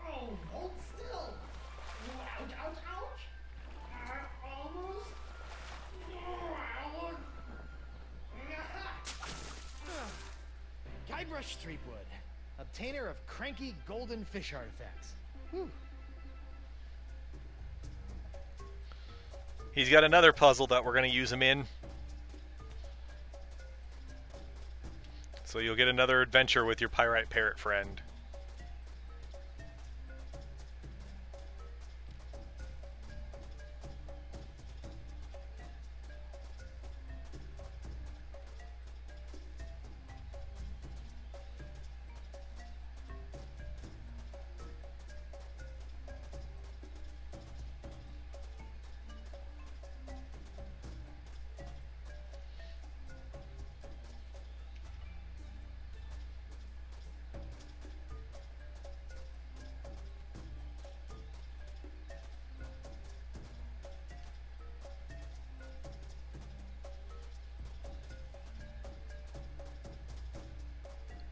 Oh, hold still! Ouch, ouch, ouch! Almost. Guybrush Threepwood, obtainer of cranky golden fish artifacts. Whew. He's got another puzzle that we're going to use him in. So you'll get another adventure with your Pyrite Parrot friend.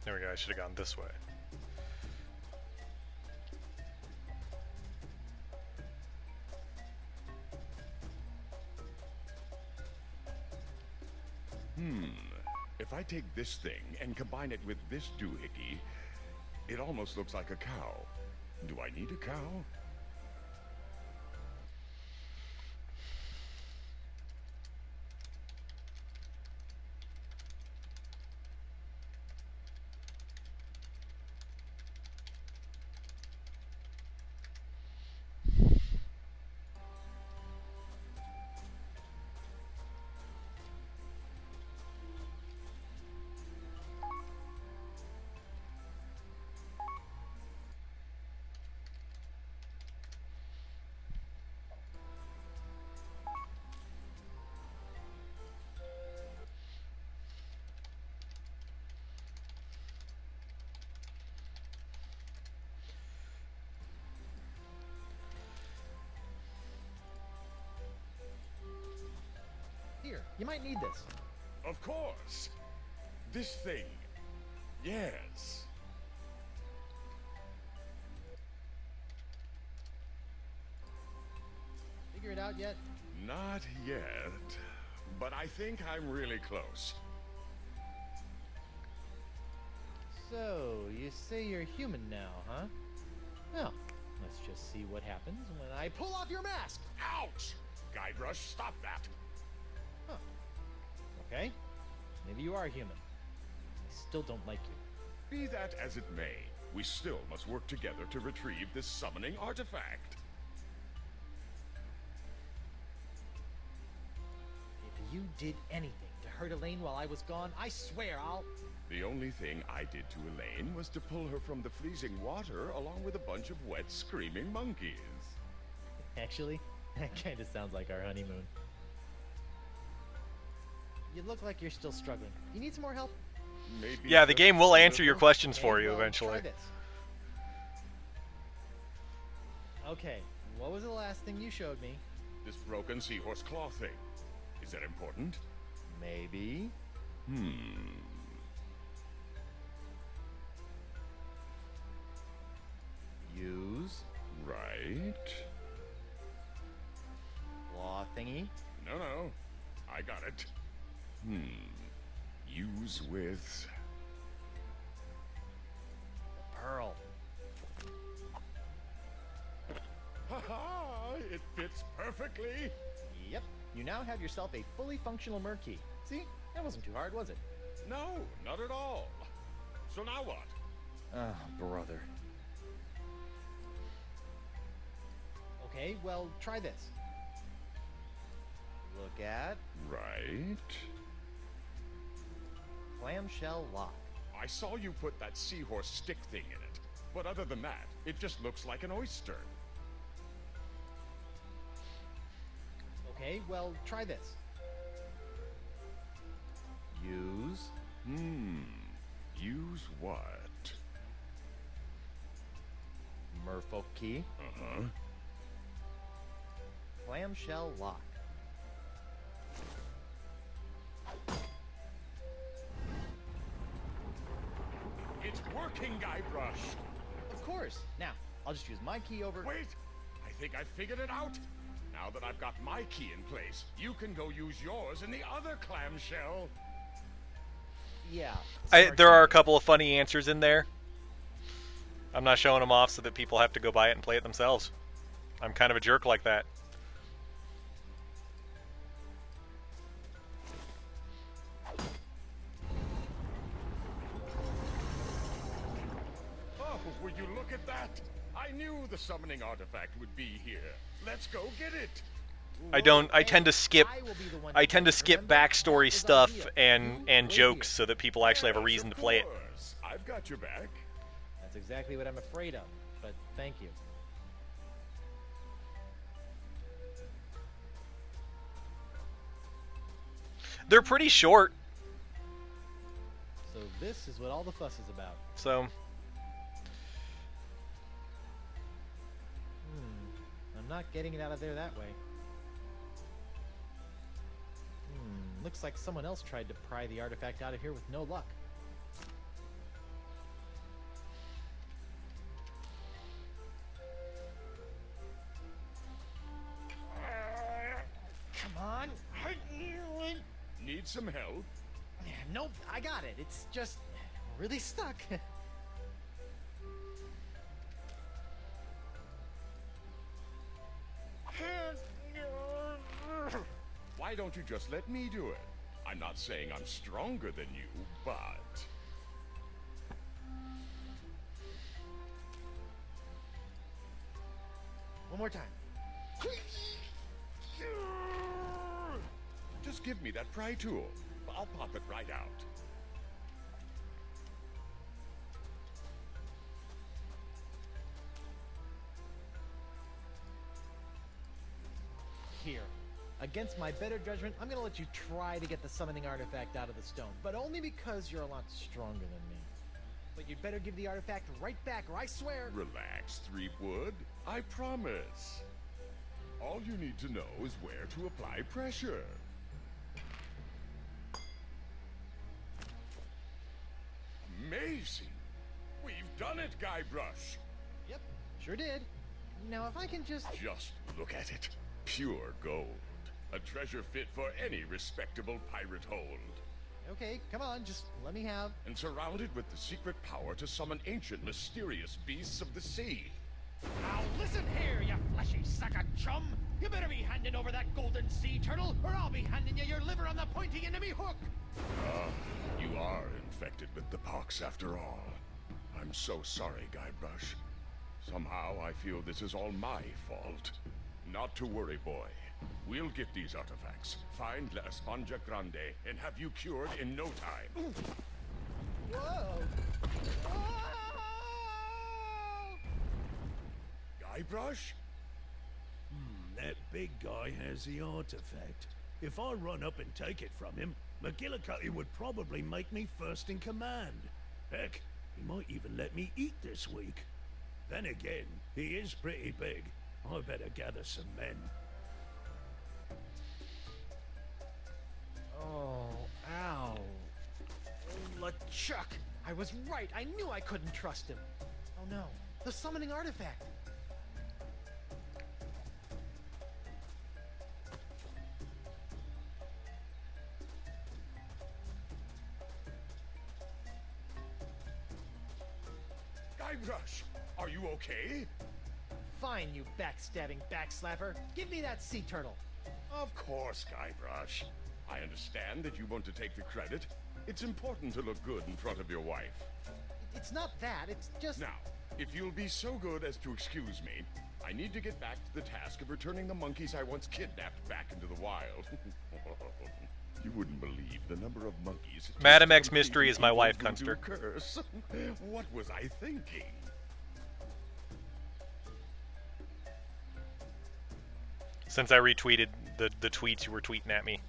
There we go, I should have gone this way. If I take this thing and combine it with this doohickey, it almost looks like a cow. Do I need a cow? You might need this. Of course. This thing. Yes. Figure it out yet? Not yet. But I think I'm really close. So, you say you're human now, huh? Well, let's just see what happens when I pull off your mask! Ouch! Guybrush, stop that. Huh. Okay. Maybe you are human. I still don't like you. Be that as it may, we still must work together to retrieve this summoning artifact. If you did anything to hurt Elaine while I was gone, I swear I'll... The only thing I did to Elaine was to pull her from the freezing water along with a bunch of wet, screaming monkeys. Actually, that kind of sounds like our honeymoon. You look like you're still struggling. You need some more help? Maybe Yeah, the just game will a answer your little. questions for Okay, you well, eventually. Try this. Okay, what was the last thing you showed me? This broken seahorse claw thing. Is that important? Maybe. Use Right. claw thingy. No. I got it. Use with... Pearl. Ha-ha! It fits perfectly. Yep. You now have yourself a fully functional Murkey. See? That wasn't too hard, was it? No, not at all. So now what? Oh, brother. Okay, well, try this. Look at Right. clamshell lock. I saw you put that seahorse stick thing in it. But other than that, it just looks like an oyster. Okay, well, try this. Use Use what? merfolk key. Uh-huh. Clamshell lock. It's working, Guybrush! Of course. Now, I'll just use my key over... Wait! I think I figured it out! Now that I've got my key in place, you can go use yours in the other clamshell. Yeah. There are a couple of funny answers in there. I'm not showing them off so that people have to go buy it and play it themselves. I'm kind of a jerk like that. Oh, will you look at that? I knew the summoning artifact would be here. Let's go get it. I tend to skip backstory stuff and jokes so that people actually have a reason to play it. I've got your back. That's exactly what I'm afraid of, but thank you. They're pretty short, So this is what all the fuss is about. so I'm not getting it out of there that way. Looks like someone else tried to pry the artifact out of here with no luck. Come on. Need some help? Nope, I got it. It's just really stuck. Why don't you just let me do it? I'm not saying I'm stronger than you, but... One more time. Just give me that pry tool. I'll pop it right out. Here. Against my better judgment, I'm gonna let you try to get the summoning artifact out of the stone, but only because you're a lot stronger than me. But you'd better give the artifact right back, or I swear... Relax, Threepwood. I promise. All you need to know is where to apply pressure. Amazing! We've done it, Guybrush! Yep, sure did. Now if I can just look at it. Pure gold. A treasure fit for any respectable pirate hold. Okay, come on, just let me have... And surrounded with the secret power to summon ancient, mysterious beasts of the sea. Now listen here, you fleshy sack of chum! You better be handing over that golden sea turtle, or I'll be handing you your liver on the pointy end of me hook! You are infected with the pox after all. I'm so sorry, Guybrush. Somehow I feel this is all my fault. Not to worry, boy. We'll get these artifacts, find La Esponja Grande, and have you cured in no time. Whoa! Guybrush? That big guy has the artifact. If I run up and take it from him, McGillicuddy would probably make me first in command. Heck, he might even let me eat this week. Then again, he is pretty big. I better gather some men. Oh, ow. Oh, LeChuck! I was right. I knew I couldn't trust him. Oh no, the summoning artifact. Guybrush, are you okay? Fine, you backstabbing backslapper. Give me that sea turtle. Of course, Guybrush. I understand that you want to take the credit. It's important to look good in front of your wife. It's not that, it's just... Now, if you'll be so good as to excuse me, I need to get back to the task of returning the monkeys I once kidnapped back into the wild. You wouldn't believe the number of monkeys... Madam X Mystery is my wife, Kunster. Curse. What was I thinking? Since I retweeted the tweets you were tweeting at me.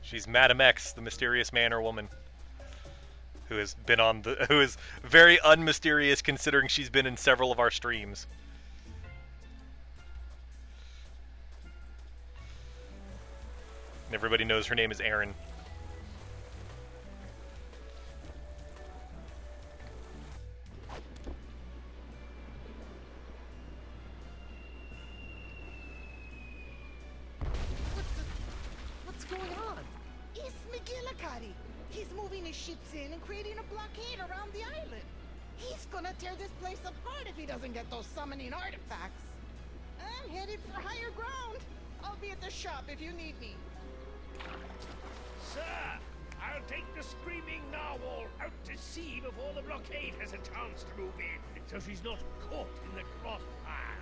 She's Madam X, the mysterious man or woman, who has been on who is very unmysterious considering she's been in several of our streams. And everybody knows her name is Erin. What's going on? It's McGillicuddy. He's moving his ships in and creating a blockade around the island. He's gonna tear this place apart if he doesn't get those summoning artifacts. I'm headed for higher ground. I'll be at the shop if you need me. Sir, I'll take the screaming narwhal out to sea before the blockade has a chance to move in, so she's not caught in the crossfire.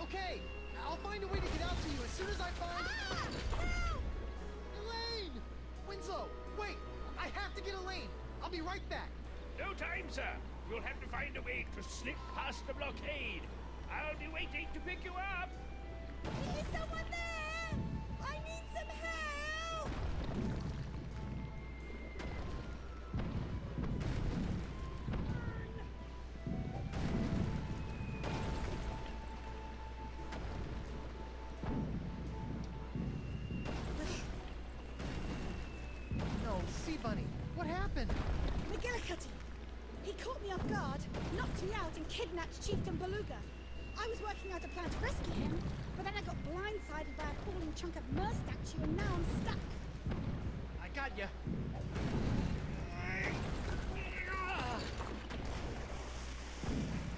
Okay, I'll find a way to get out to you as soon as I find... Help! Elaine! Winslow, wait! I have to get Elaine! I'll be right back! No time, sir. You'll have to find a way to slip past the blockade. I'll be waiting to pick you up. Is someone there? I need some help! No, Sea Bunny, what happened? McGillicuddy! He caught me off guard, knocked me out, and kidnapped Chieftain Beluga. I was working out a plan to rescue him, but then I got blindsided by a falling chunk of Mer statue, and now I'm stuck. I got ya.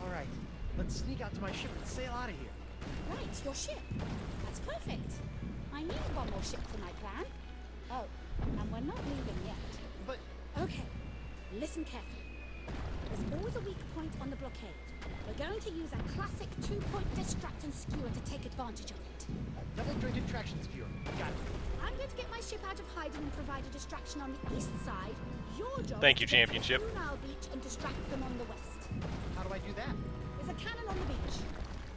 All right, let's sneak out to my ship and sail out of here. Right, your ship. That's perfect. I need one more ship for my plan. Oh, and we're not leaving yet. But... Okay, listen carefully. There's always a weak point on the blockade. We're going to use a classic two-point distract and skewer to take advantage of it. Double-jointed traction skewer. Got it. I'm going to get my ship out of hiding and provide a distraction on the east side. Your job Thank you, is to get to Championship. the Blue Nile beach and distract them on the west. How do I do that? There's a cannon on the beach.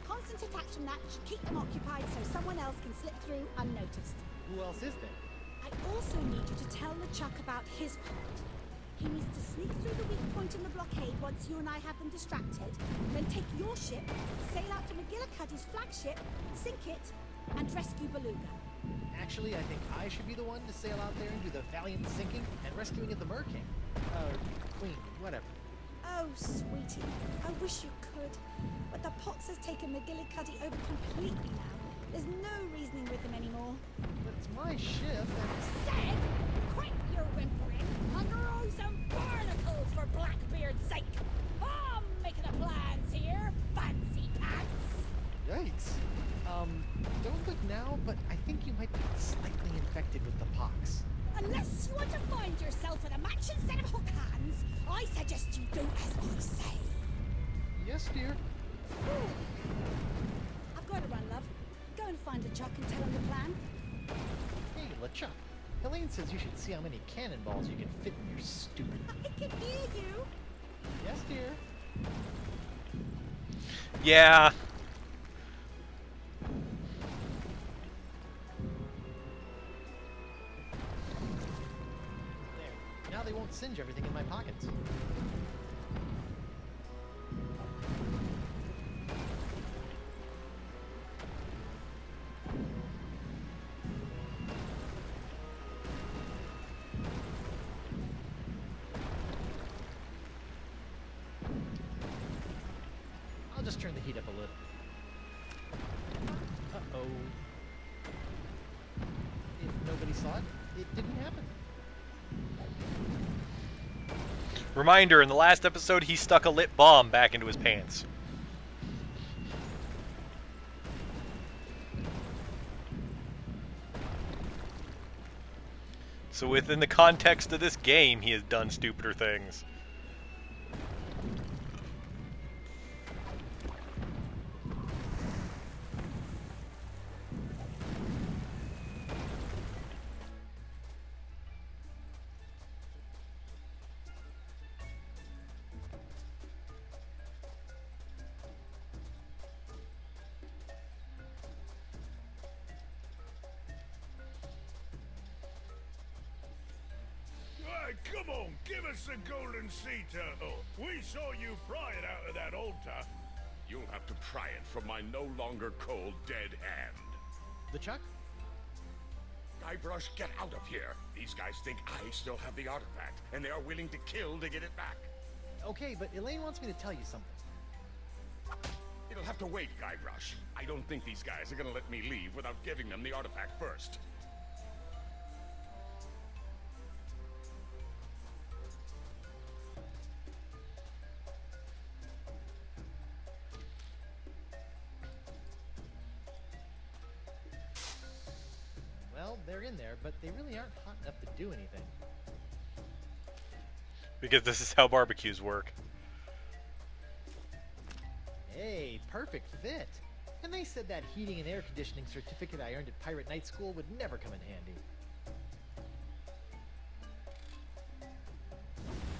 Constant attack from that should keep them occupied so someone else can slip through unnoticed. Who else is there? I also need you to tell LeChuck about his part. He needs to sneak through the weak point in the blockade once you and I have them distracted, then take your ship, sail out to McGillicuddy's flagship, sink it, and rescue Beluga. Actually, I think I should be the one to sail out there and do the valiant sinking and rescuing of the Mer King. Queen, whatever. Oh, sweetie, I wish you could. But the Pox has taken McGillicuddy over completely now. There's no reasoning with him anymore. But it's my ship and... Said, quit your whimpering and grow some barnacles for Blackbeard's sake. I'm making the plans here, fancy pants. Yikes. Don't look now, but I think you might be slightly infected with the pox. Unless you want to find yourself with a matching set of hook hands, I suggest you do as I say. Yes, dear. Ooh. I've got to run, love. Go and find LeChuck and tell him the plan. Hey, LeChuck. Helene says you should see how many cannonballs you can fit in your stupid... I can hear you. Yes, dear. Yeah. There. Now they won't singe everything in my pockets. I'll just turn the heat up a little. Uh-oh. If nobody saw it, it didn't happen. Reminder, in the last episode, he stuck a lit bomb back into his pants. So within the context of this game, he has done stupider things. Come on, give us the golden sea turtle. We saw you pry it out of that altar. You'll have to pry it from my no longer cold, dead hand. LeChuck? Guybrush, get out of here. These guys think I still have the artifact, and they are willing to kill to get it back. Okay, but Elaine wants me to tell you something. It'll have to wait, Guybrush. I don't think these guys are gonna let me leave without giving them the artifact first. Well, they're in there, but they really aren't hot enough to do anything. Because this is how barbecues work. Hey, perfect fit. And they said that heating and air conditioning certificate I earned at Pirate Night School would never come in handy.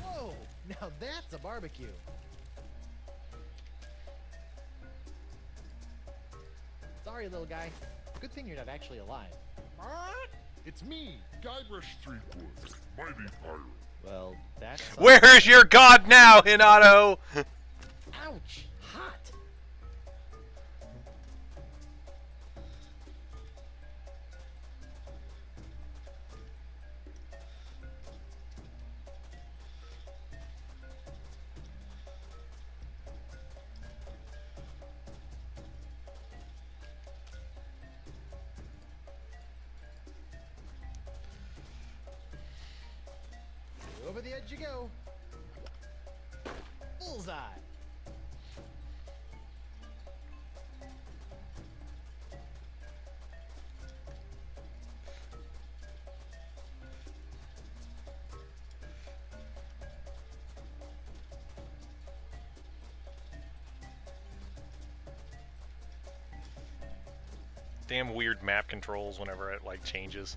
Whoa! Now that's a barbecue. Sorry, little guy. Good thing you're not actually alive. It's me, Guybrush Threepwood, mighty pirate. Well, that's... Where's your god now, Hinato? Ouch! Hot! Over the edge you go. Bullseye. Damn weird map controls whenever it like changes.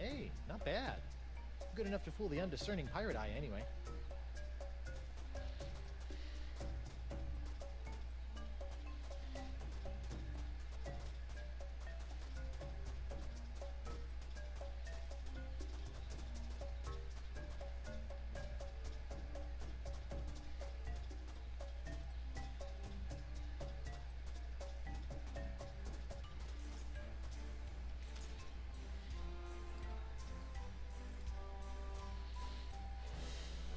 Hey, not bad. Good enough to fool the undiscerning pirate eye, anyway.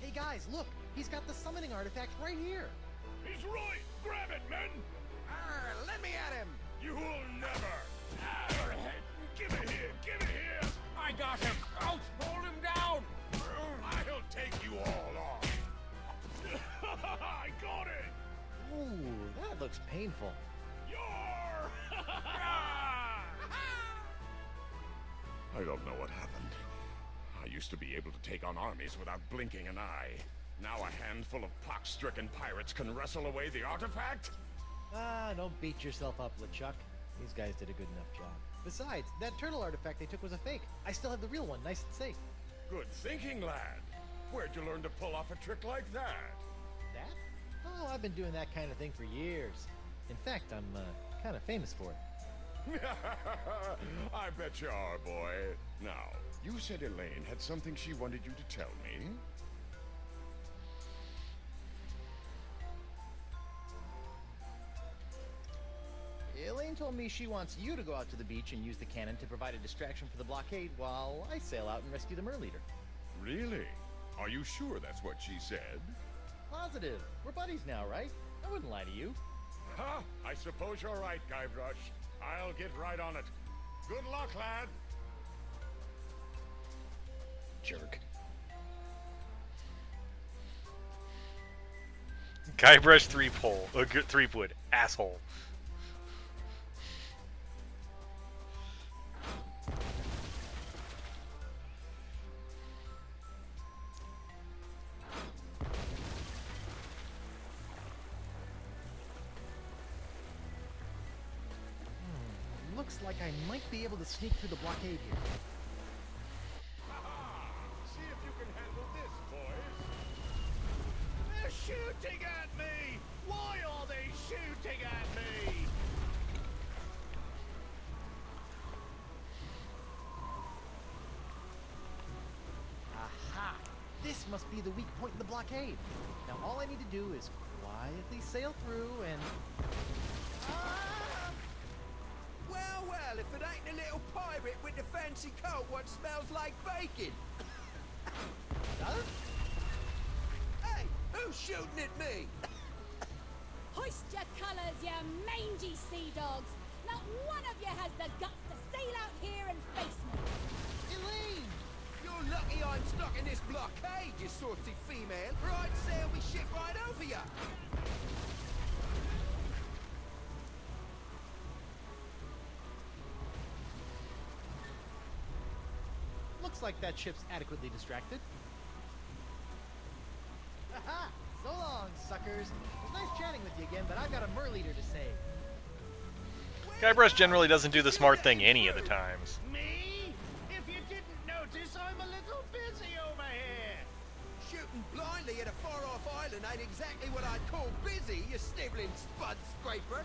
Hey guys, look! He's got the summoning artifact right here! He's right! Grab it, men! Let me at him! You will never! Give it here! Give it here! I got him! Out! Hold him down! I'll take you all on! I got it! Ooh, that looks painful. You're... I don't know what happened. I used to be able to take on armies without blinking an eye. Now a handful of pox-stricken pirates can wrestle away the artifact? Ah, don't beat yourself up, LeChuck. These guys did a good enough job. Besides, that turtle artifact they took was a fake. I still have the real one, nice and safe. Good thinking, lad. Where'd you learn to pull off a trick like that? That? Oh, I've been doing that kind of thing for years. In fact, I'm kind of famous for it. I bet you are, boy. Now, you said Elaine had something she wanted you to tell me. Elaine told me she wants you to go out to the beach and use the cannon to provide a distraction for the blockade while I sail out and rescue the Merleader. Really? Are you sure that's what she said? Positive. We're buddies now, right? I wouldn't lie to you. Huh? I suppose you're right, Guybrush. I'll get right on it. Good luck, lad. Jerk. Guybrush Threepwood, asshole. Looks like I might be able to sneak through the blockade here. See if you can handle this, boys. They're shooting at me! Why are they shooting at me? Aha! This must be the weak point in the blockade. Now all I need to do is quietly sail through and... Well, if it ain't a little pirate with the fancy coat what smells like bacon. Huh? Hey, who's shooting at me? Hoist your colours, you mangy sea dogs! Not one of you has the guts to sail out here and face me! Elaine! You're lucky I'm stuck in this blockade, you saucy female, or I'd sail me ship right over you. Looks like that ship's adequately distracted. Aha! So long, suckers. It was nice chatting with you again, but I've got a Merleader to save. Guybrush generally doesn't do the smart thing any of the times. Me? If you didn't notice, I'm a little busy over here. Shooting blindly at a far-off island ain't exactly what I'd call busy, you sniveling spud scraper.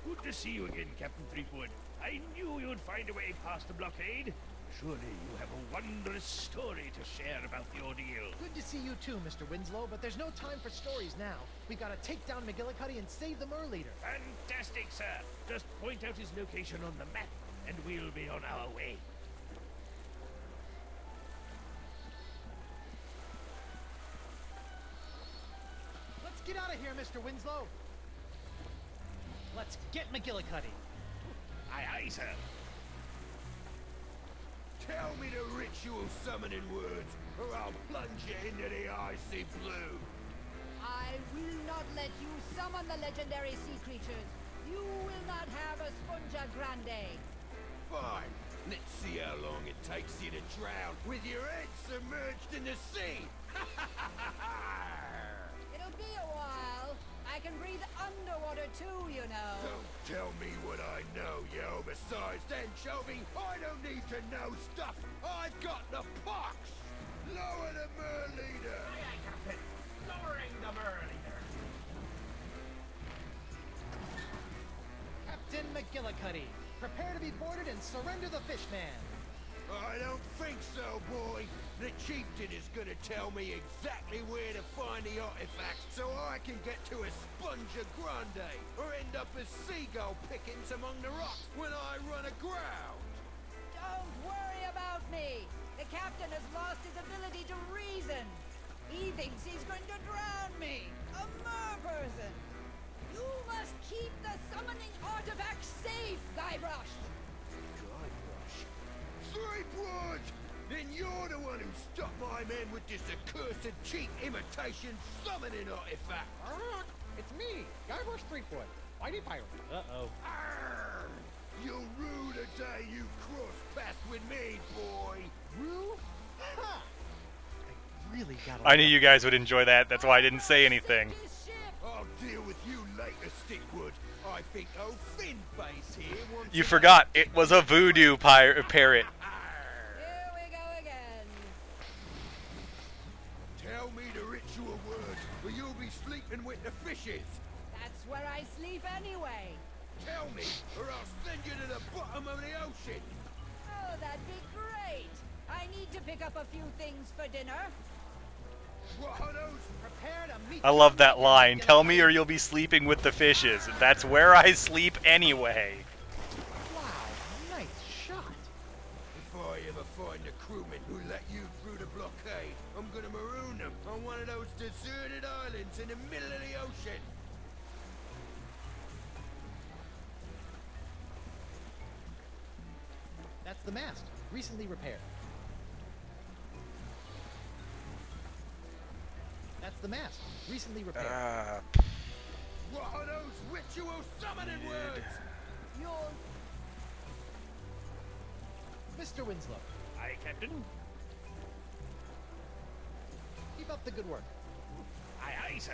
Good to see you again, Captain Threepwood. I knew you'd find a way past the blockade. Surely you have a wondrous story to share about the ordeal. Good to see you too, Mr. Winslow, but there's no time for stories now. We've got to take down McGillicuddy and save the Merleader. Fantastic, sir. Just point out his location on the map, and we'll be on our way. Let's get out of here, Mr. Winslow. Let's get McGillicuddy. Aye, aye, sir. Tell me the ritual summoning words, or I'll plunge you into the icy blue. I will not let you summon the legendary sea creatures. You will not have a Sponja Grande. Fine. Let's see how long it takes you to drown with your head submerged in the sea. It'll be a while. I can breathe underwater too, you know. Don't tell me what I know, yo. Besides, anchovy, I don't need to know stuff. I've got the pox. Lower the mer leader. Aye, aye, Captain. Lowering the mer leader. Captain McGillicuddy, prepare to be boarded and surrender the fishman. I don't think so, boy. The chieftain is gonna tell me exactly where to find the artifacts so I can get to Esponja Grande or end up as seagull pickings among the rocks when I run aground. Don't worry about me. The captain has lost his ability to reason. He thinks he's going to drown me, a mer person. You must keep the summoning artifact safe, Guybrush. Guybrush? Threepwood! Then you're the one who stopped my men with this accursed cheap imitation summoning artifact. It's me, Guybrush Threepwood, Mighty Pirate. Uh-oh. Arr! You'll rue the day you cross paths with me, boy. Rue? Ha! I really gotta... I knew you guys would enjoy that. That's why I didn't say anything. I'll deal with you later, Stickwood. I think old Finface here wants... You forgot, it was a voodoo parrot. Here we go again. Tell me the ritual words, or you'll be sleeping with the fishes. That's where I sleep anyway. Tell me, or I'll send you to the bottom of the ocean. Oh, that'd be great. I need to pick up a few things for dinner. What are those? Prepare to meet... I love that line. Tell me or you'll be sleeping with the fishes. That's where I sleep anyway. Wow, nice shot. If I ever find the crewmen who let you through the blockade, I'm gonna maroon them on one of those deserted islands in the middle of the ocean. That's the mast, recently repaired. That's the mast, recently repaired. What are those ritual summoning words? You're... Mr. Winslow, Aye, Captain. keep up the good work. Aye, aye, sir.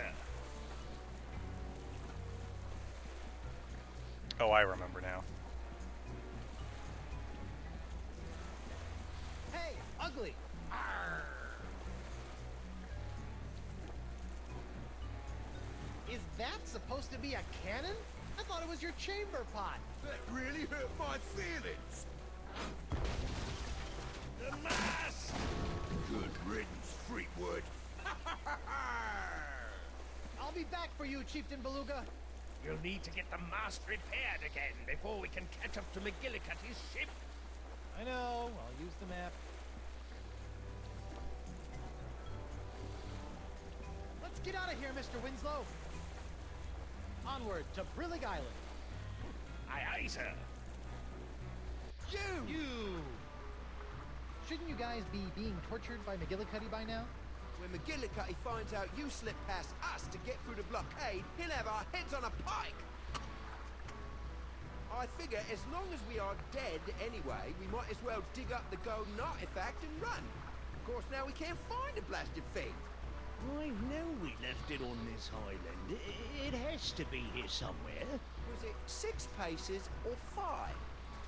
Oh, I remember now. Hey, ugly! Arr. Is that supposed to be a cannon? I thought it was your chamber pot. That really hurt my feelings. The mass! Good riddance, Freakwood. I'll be back for you, Chieftain Beluga. You'll need to get the mast repaired again before we can catch up to McGillicuddy's ship. I know, I'll use the map. Let's get out of here, Mr. Winslow. Onward to Brillig Island. Aye, aye, sir. You! Shouldn't you guys be being tortured by McGillicuddy by now? When McGillicuddy finds out you slip past us to get through the blockade, he'll have our heads on a pike. I figure as long as we are dead anyway, we might as well dig up the golden artifact and run. Of course, now we can't find the blasted thing. I know we left it on this island. It has to be here somewhere. Was it 6 paces or 5?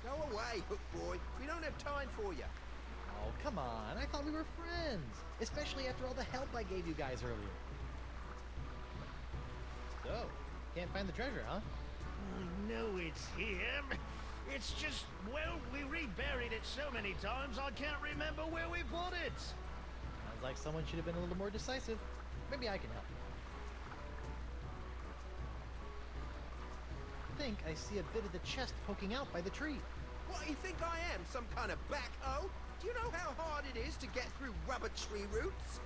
Go away, Hook Boy. We don't have time for you. Oh, come on. I thought we were friends. Especially after all the help I gave you guys earlier. So, can't find the treasure, huh? I know it's here. It's just, well, we reburied it so many times I can't remember where we put it. Sounds like someone should have been a little more decisive. Maybe I can help. I think I see a bit of the chest poking out by the tree. What do you think I am, some kind of backhoe? Do you know how hard it is to get through rubber tree roots?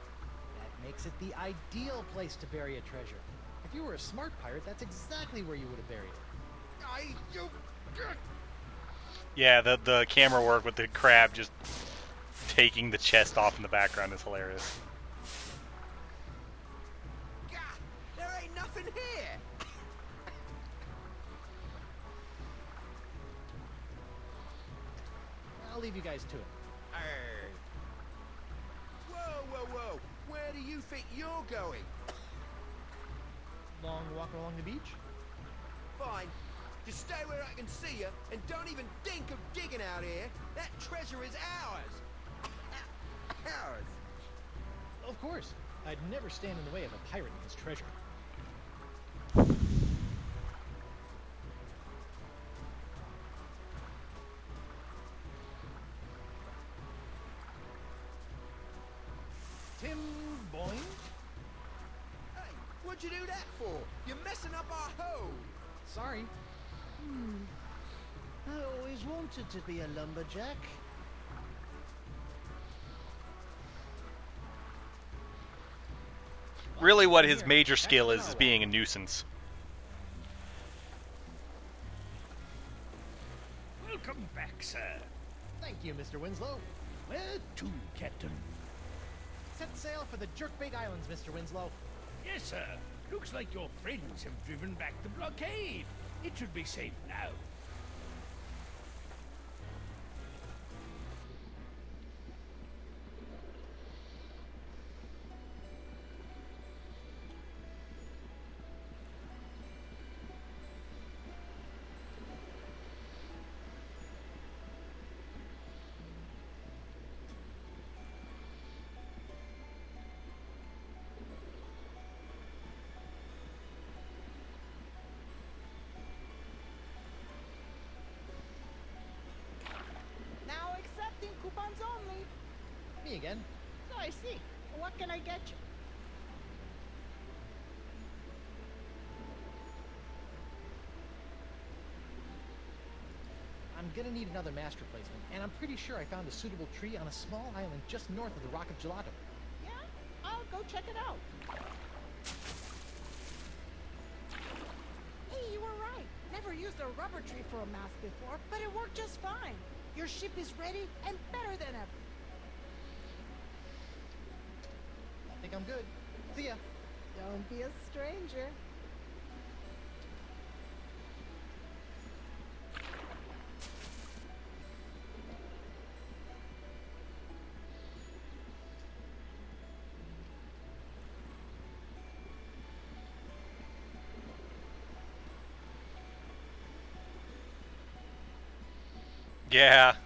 That makes it the ideal place to bury a treasure. If you were a smart pirate, that's exactly where you would have buried it. Yeah, the camera work with the crab just taking the chest off in the background is hilarious. Gah, there ain't nothing here. I'll leave you guys to it. Arr. Whoa, whoa, whoa! Where do you think you're going? Long walk along the beach? Fine. Just stay where I can see you, and don't even think of digging out here. That treasure is ours. Ours. Of course. I'd never stand in the way of a pirate and his treasure. Tim Boyne? Hey, what'd you do that for? You're messing up our hole. Sorry. I always wanted to be a lumberjack. Really, what his major skill is being a nuisance. Welcome back, sir. Thank you, Mr. Winslow. Where to, Captain? Set sail for the Jerkbait Islands, Mr. Winslow. Yes, sir. Looks like your friends have driven back the blockade. It should be safe now. Now accepting coupons only. Me again. So I see. What can I get you? I'm gonna need another master placement, and I'm pretty sure I found a suitable tree on a small island just north of the Rock of Gelato. Yeah? I'll go check it out. Hey, you were right. Never used a rubber tree for a mast before, but it worked just fine. Your ship is ready and better than ever. I think I'm good. See ya. Don't be a stranger. Yeah.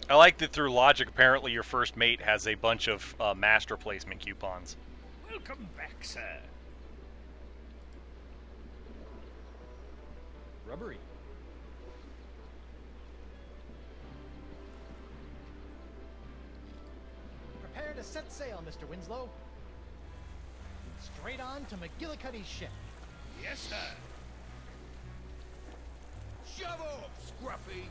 I like that through logic, apparently your first mate has a bunch of master placement coupons. Welcome back, sir. Rubbery. Prepare to set sail, Mr. Winslow. Straight on to McGillicuddy's ship. Yes, sir. Shove off, Scruffy!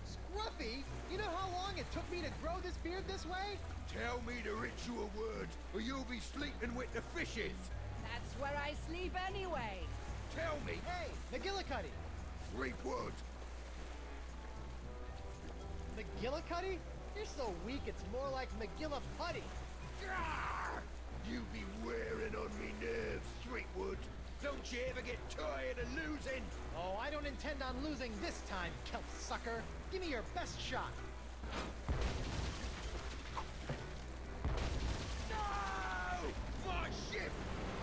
Scruffy? You know how long it took me to grow this beard this way? Tell me the ritual words, or you'll be sleeping with the fishes. That's where I sleep anyway. Tell me. Hey, McGillicuddy! Threepwood. McGillicuddy? You're so weak, it's more like McGilliputty. Grrr! You be wearing on me nerves, Threepwood. Don't you ever get tired of losing? Oh, I don't intend on losing this time, kelp sucker. Give me your best shot. No! My ship!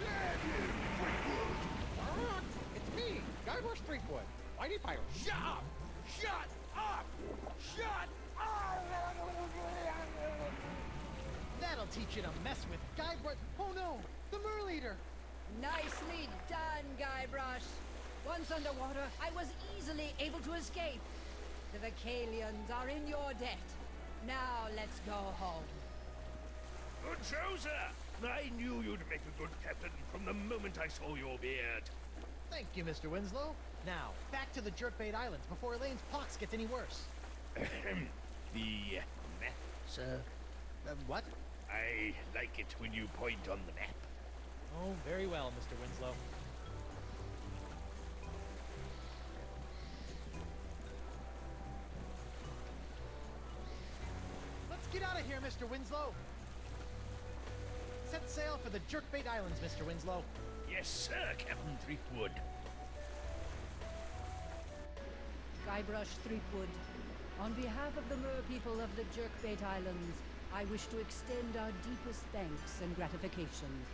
Damn you, Threepwood! It's me, Guybrush Threepwood, Mighty Pirate. Shut up! Shut up! Shut up! That'll teach you to mess with Guybrush. Oh no, the Merleader. Nicely done, Guybrush. Once underwater, I was easily able to escape. The Vocalians are in your debt. Now let's go home. Good show, sir. I knew you'd make a good captain from the moment I saw your beard. Thank you, Mr. Winslow. Now, back to the Jerkbait Islands before Elaine's pox gets any worse. The map, sir? What? I like it when you point on the map. Oh, very well, Mr. Winslow. Let's get out of here, Mr. Winslow. Set sail for the Jerkbait Islands, Mr. Winslow. Yes, sir, Captain Threepwood. Guybrush Threepwood. On behalf of the mer people of the Jerkbait Islands, I wish to extend our deepest thanks and gratification.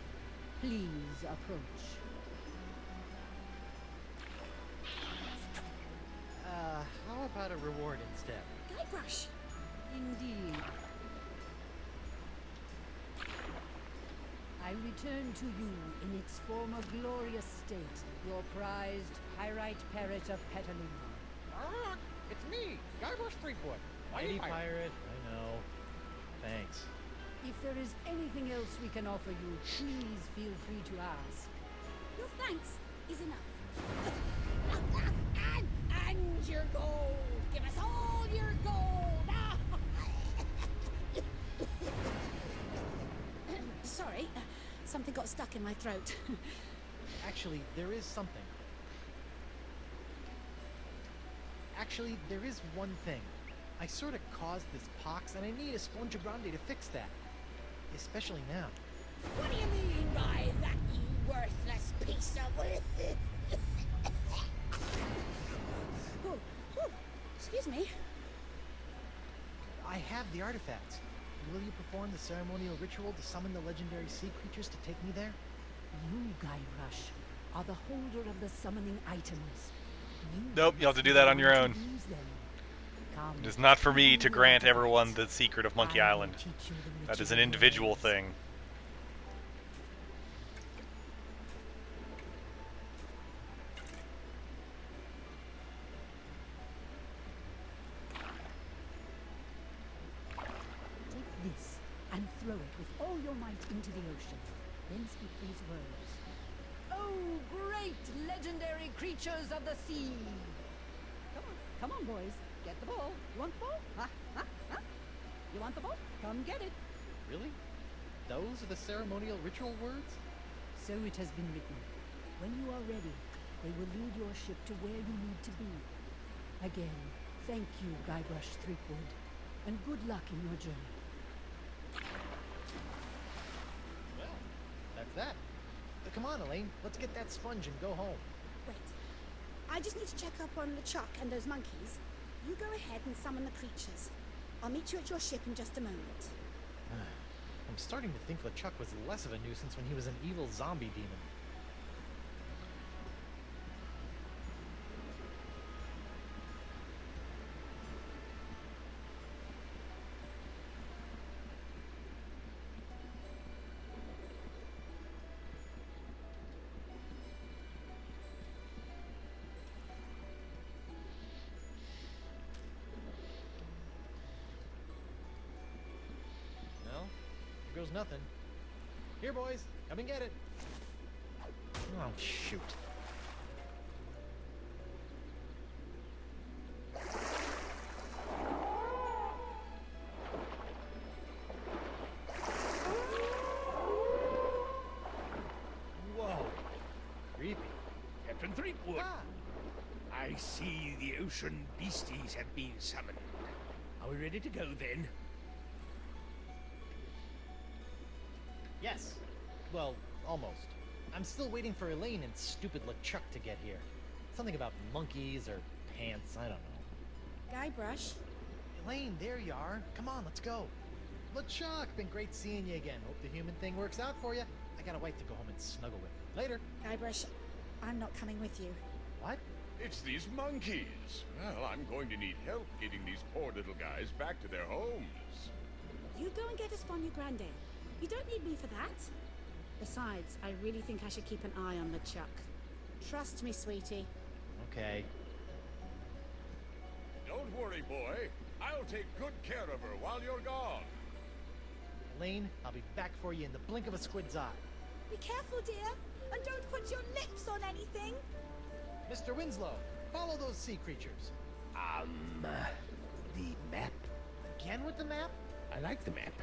Please approach. How about a reward instead? Guybrush! Indeed. I return to you in its former glorious state, your prized pyrite parrot of Petaluma. It's me, Guybrush Threepwood. Mighty pirate, I know. Thanks. If there is anything else we can offer you, please feel free to ask. Your thanks is enough. and your gold! Give us all your gold! Sorry, something got stuck in my throat. Actually, there is something. Actually, there is one thing. I sort of caused this pox, and I need a Spongia Grande to fix that. Especially now. What do you mean by that, you worthless piece of... oh, excuse me. I have the artifacts. Will you perform the ceremonial ritual to summon the legendary sea creatures to take me there? You, Guybrush, are the holder of the summoning items. Nope, you'll have to do that on your own. Use them. Come, It is not for me to grant everyone the secret of Monkey Island. That is an individual thing. Take this and throw it with all your might into the ocean. Then speak these words. Oh, great legendary creatures of the sea! Come on, boys. Get the ball. You want the ball? Huh? You want the ball? Come get it. Really? Those are the ceremonial ritual words? So it has been written. When you are ready, they will lead your ship to where you need to be. Again, thank you, Guybrush Threepwood, and good luck in your journey. Well, that's that. Come on, Elaine. Let's get that sponge and go home. Wait. I just need to check up on LeChuck and those monkeys. You go ahead and summon the creatures. I'll meet you at your ship in just a moment. I'm starting to think LeChuck was less of a nuisance when he was an evil zombie demon. Here goes nothing. Here, boys. Come and get it. Oh, shoot. Whoa. Creepy. Captain Threepwood. Ah. I see the ocean beasties have been summoned. Are we ready to go then? Yes. Well, almost. I'm still waiting for Elaine and stupid LeChuck to get here. Something about monkeys or pants, I don't know. Guybrush? Elaine, there you are. Come on, let's go. LeChuck, been great seeing you again. Hope the human thing works out for you. I got a wife to go home and snuggle with. Later. Guybrush, I'm not coming with you. What? It's these monkeys. Well, I'm going to need help getting these poor little guys back to their homes. You go and get a Spongia Grande. You don't need me for that. Besides, I really think I should keep an eye on LeChuck. Trust me, sweetie. Okay. Don't worry, boy. I'll take good care of her while you're gone. Elaine, I'll be back for you in the blink of a squid's eye. Be careful, dear, and don't put your lips on anything. Mr. Winslow, follow those sea creatures. The map? Again with the map? I like the map.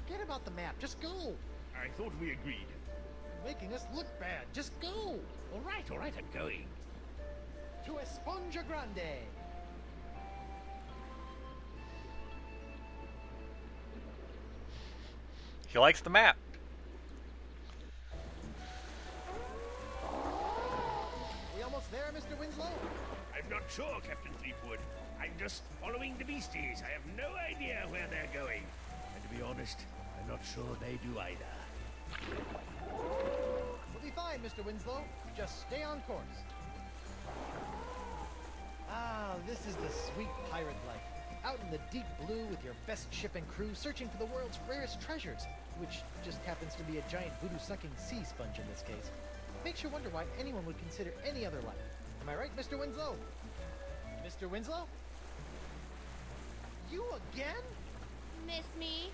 Forget about the map, just go. I thought we agreed. You're making us look bad, just go. All right, I'm going. To a Spongia Grande. He likes the map. We almost there, Mr. Winslow? I I'm not sure, Captain Fleetwood. I'm just following the beasties. I have no idea where they're going. And to be honest, I'm not sure they do either. We'll be fine, Mr. Winslow. Just stay on course. Ah, this is the sweet pirate life. Out in the deep blue with your best ship and crew searching for the world's rarest treasures, which just happens to be a giant voodoo-sucking sea sponge in this case. Makes you wonder why anyone would consider any other life. Am I right, Mr. Winslow? Mr. Winslow? You again? Miss me?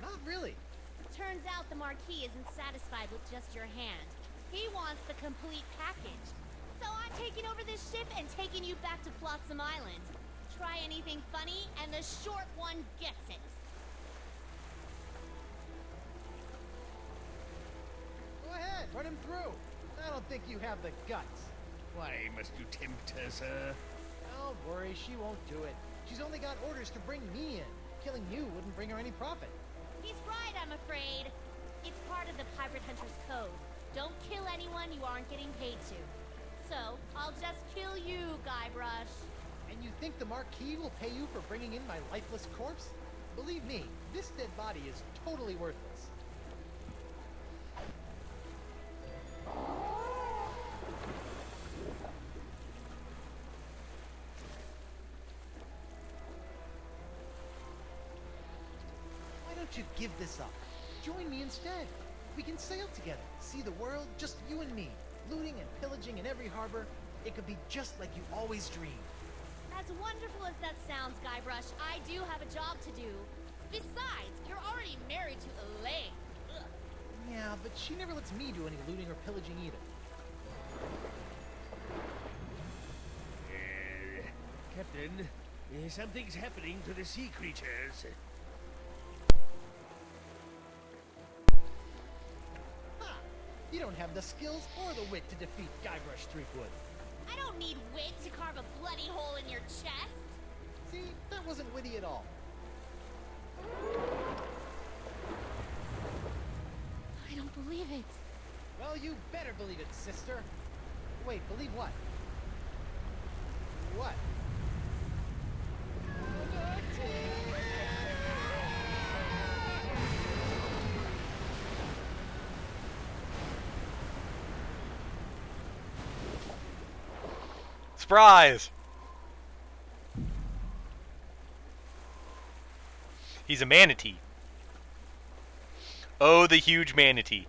Not really. Turns out the Marquis isn't satisfied with just your hand. He wants the complete package. So I'm taking over this ship and taking you back to Flotsam Island. Try anything funny, and the short one gets it. Go ahead, run him through. I don't think you have the guts. Why must you tempt her, sir? Don't worry, she won't do it. She's only got orders to bring me in. Killing you wouldn't bring her any profit. He's right, I'm afraid. It's part of the Pirate Hunter's code. Don't kill anyone you aren't getting paid to. So, I'll just kill you, Guybrush. And you think the Marquis will pay you for bringing in my lifeless corpse? Believe me, this dead body is totally worthless. Why don't you give this up? Join me instead. We can sail together, see the world, just you and me, looting and pillaging in every harbor. It could be just like you always dreamed. As wonderful as that sounds, Guybrush, I do have a job to do. Besides, you're already married to Elaine. Ugh. Yeah, but she never lets me do any looting or pillaging either. Captain, something's happening to the sea creatures. Ha! You don't have the skills or the wit to defeat Guybrush Threepwood. I don't need wit to carve a bloody hole in your chest. See, that wasn't witty at all. I don't believe it. Well, you better believe it, sister. Wait, believe what? What? Surprise! He's a manatee. Oh, the huge manatee.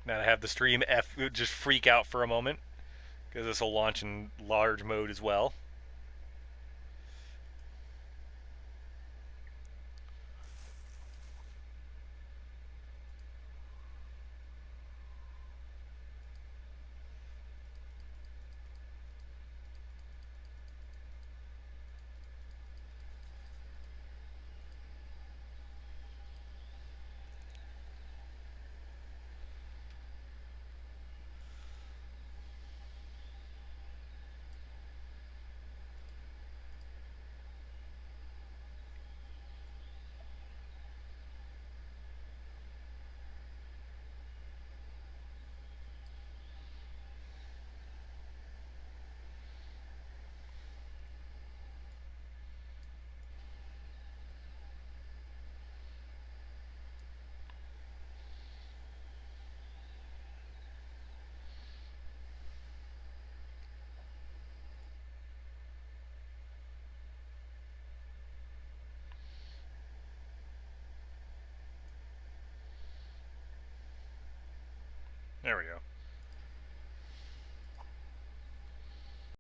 Now I have the stream just freak out for a moment, because this will launch in large mode as well. There we go.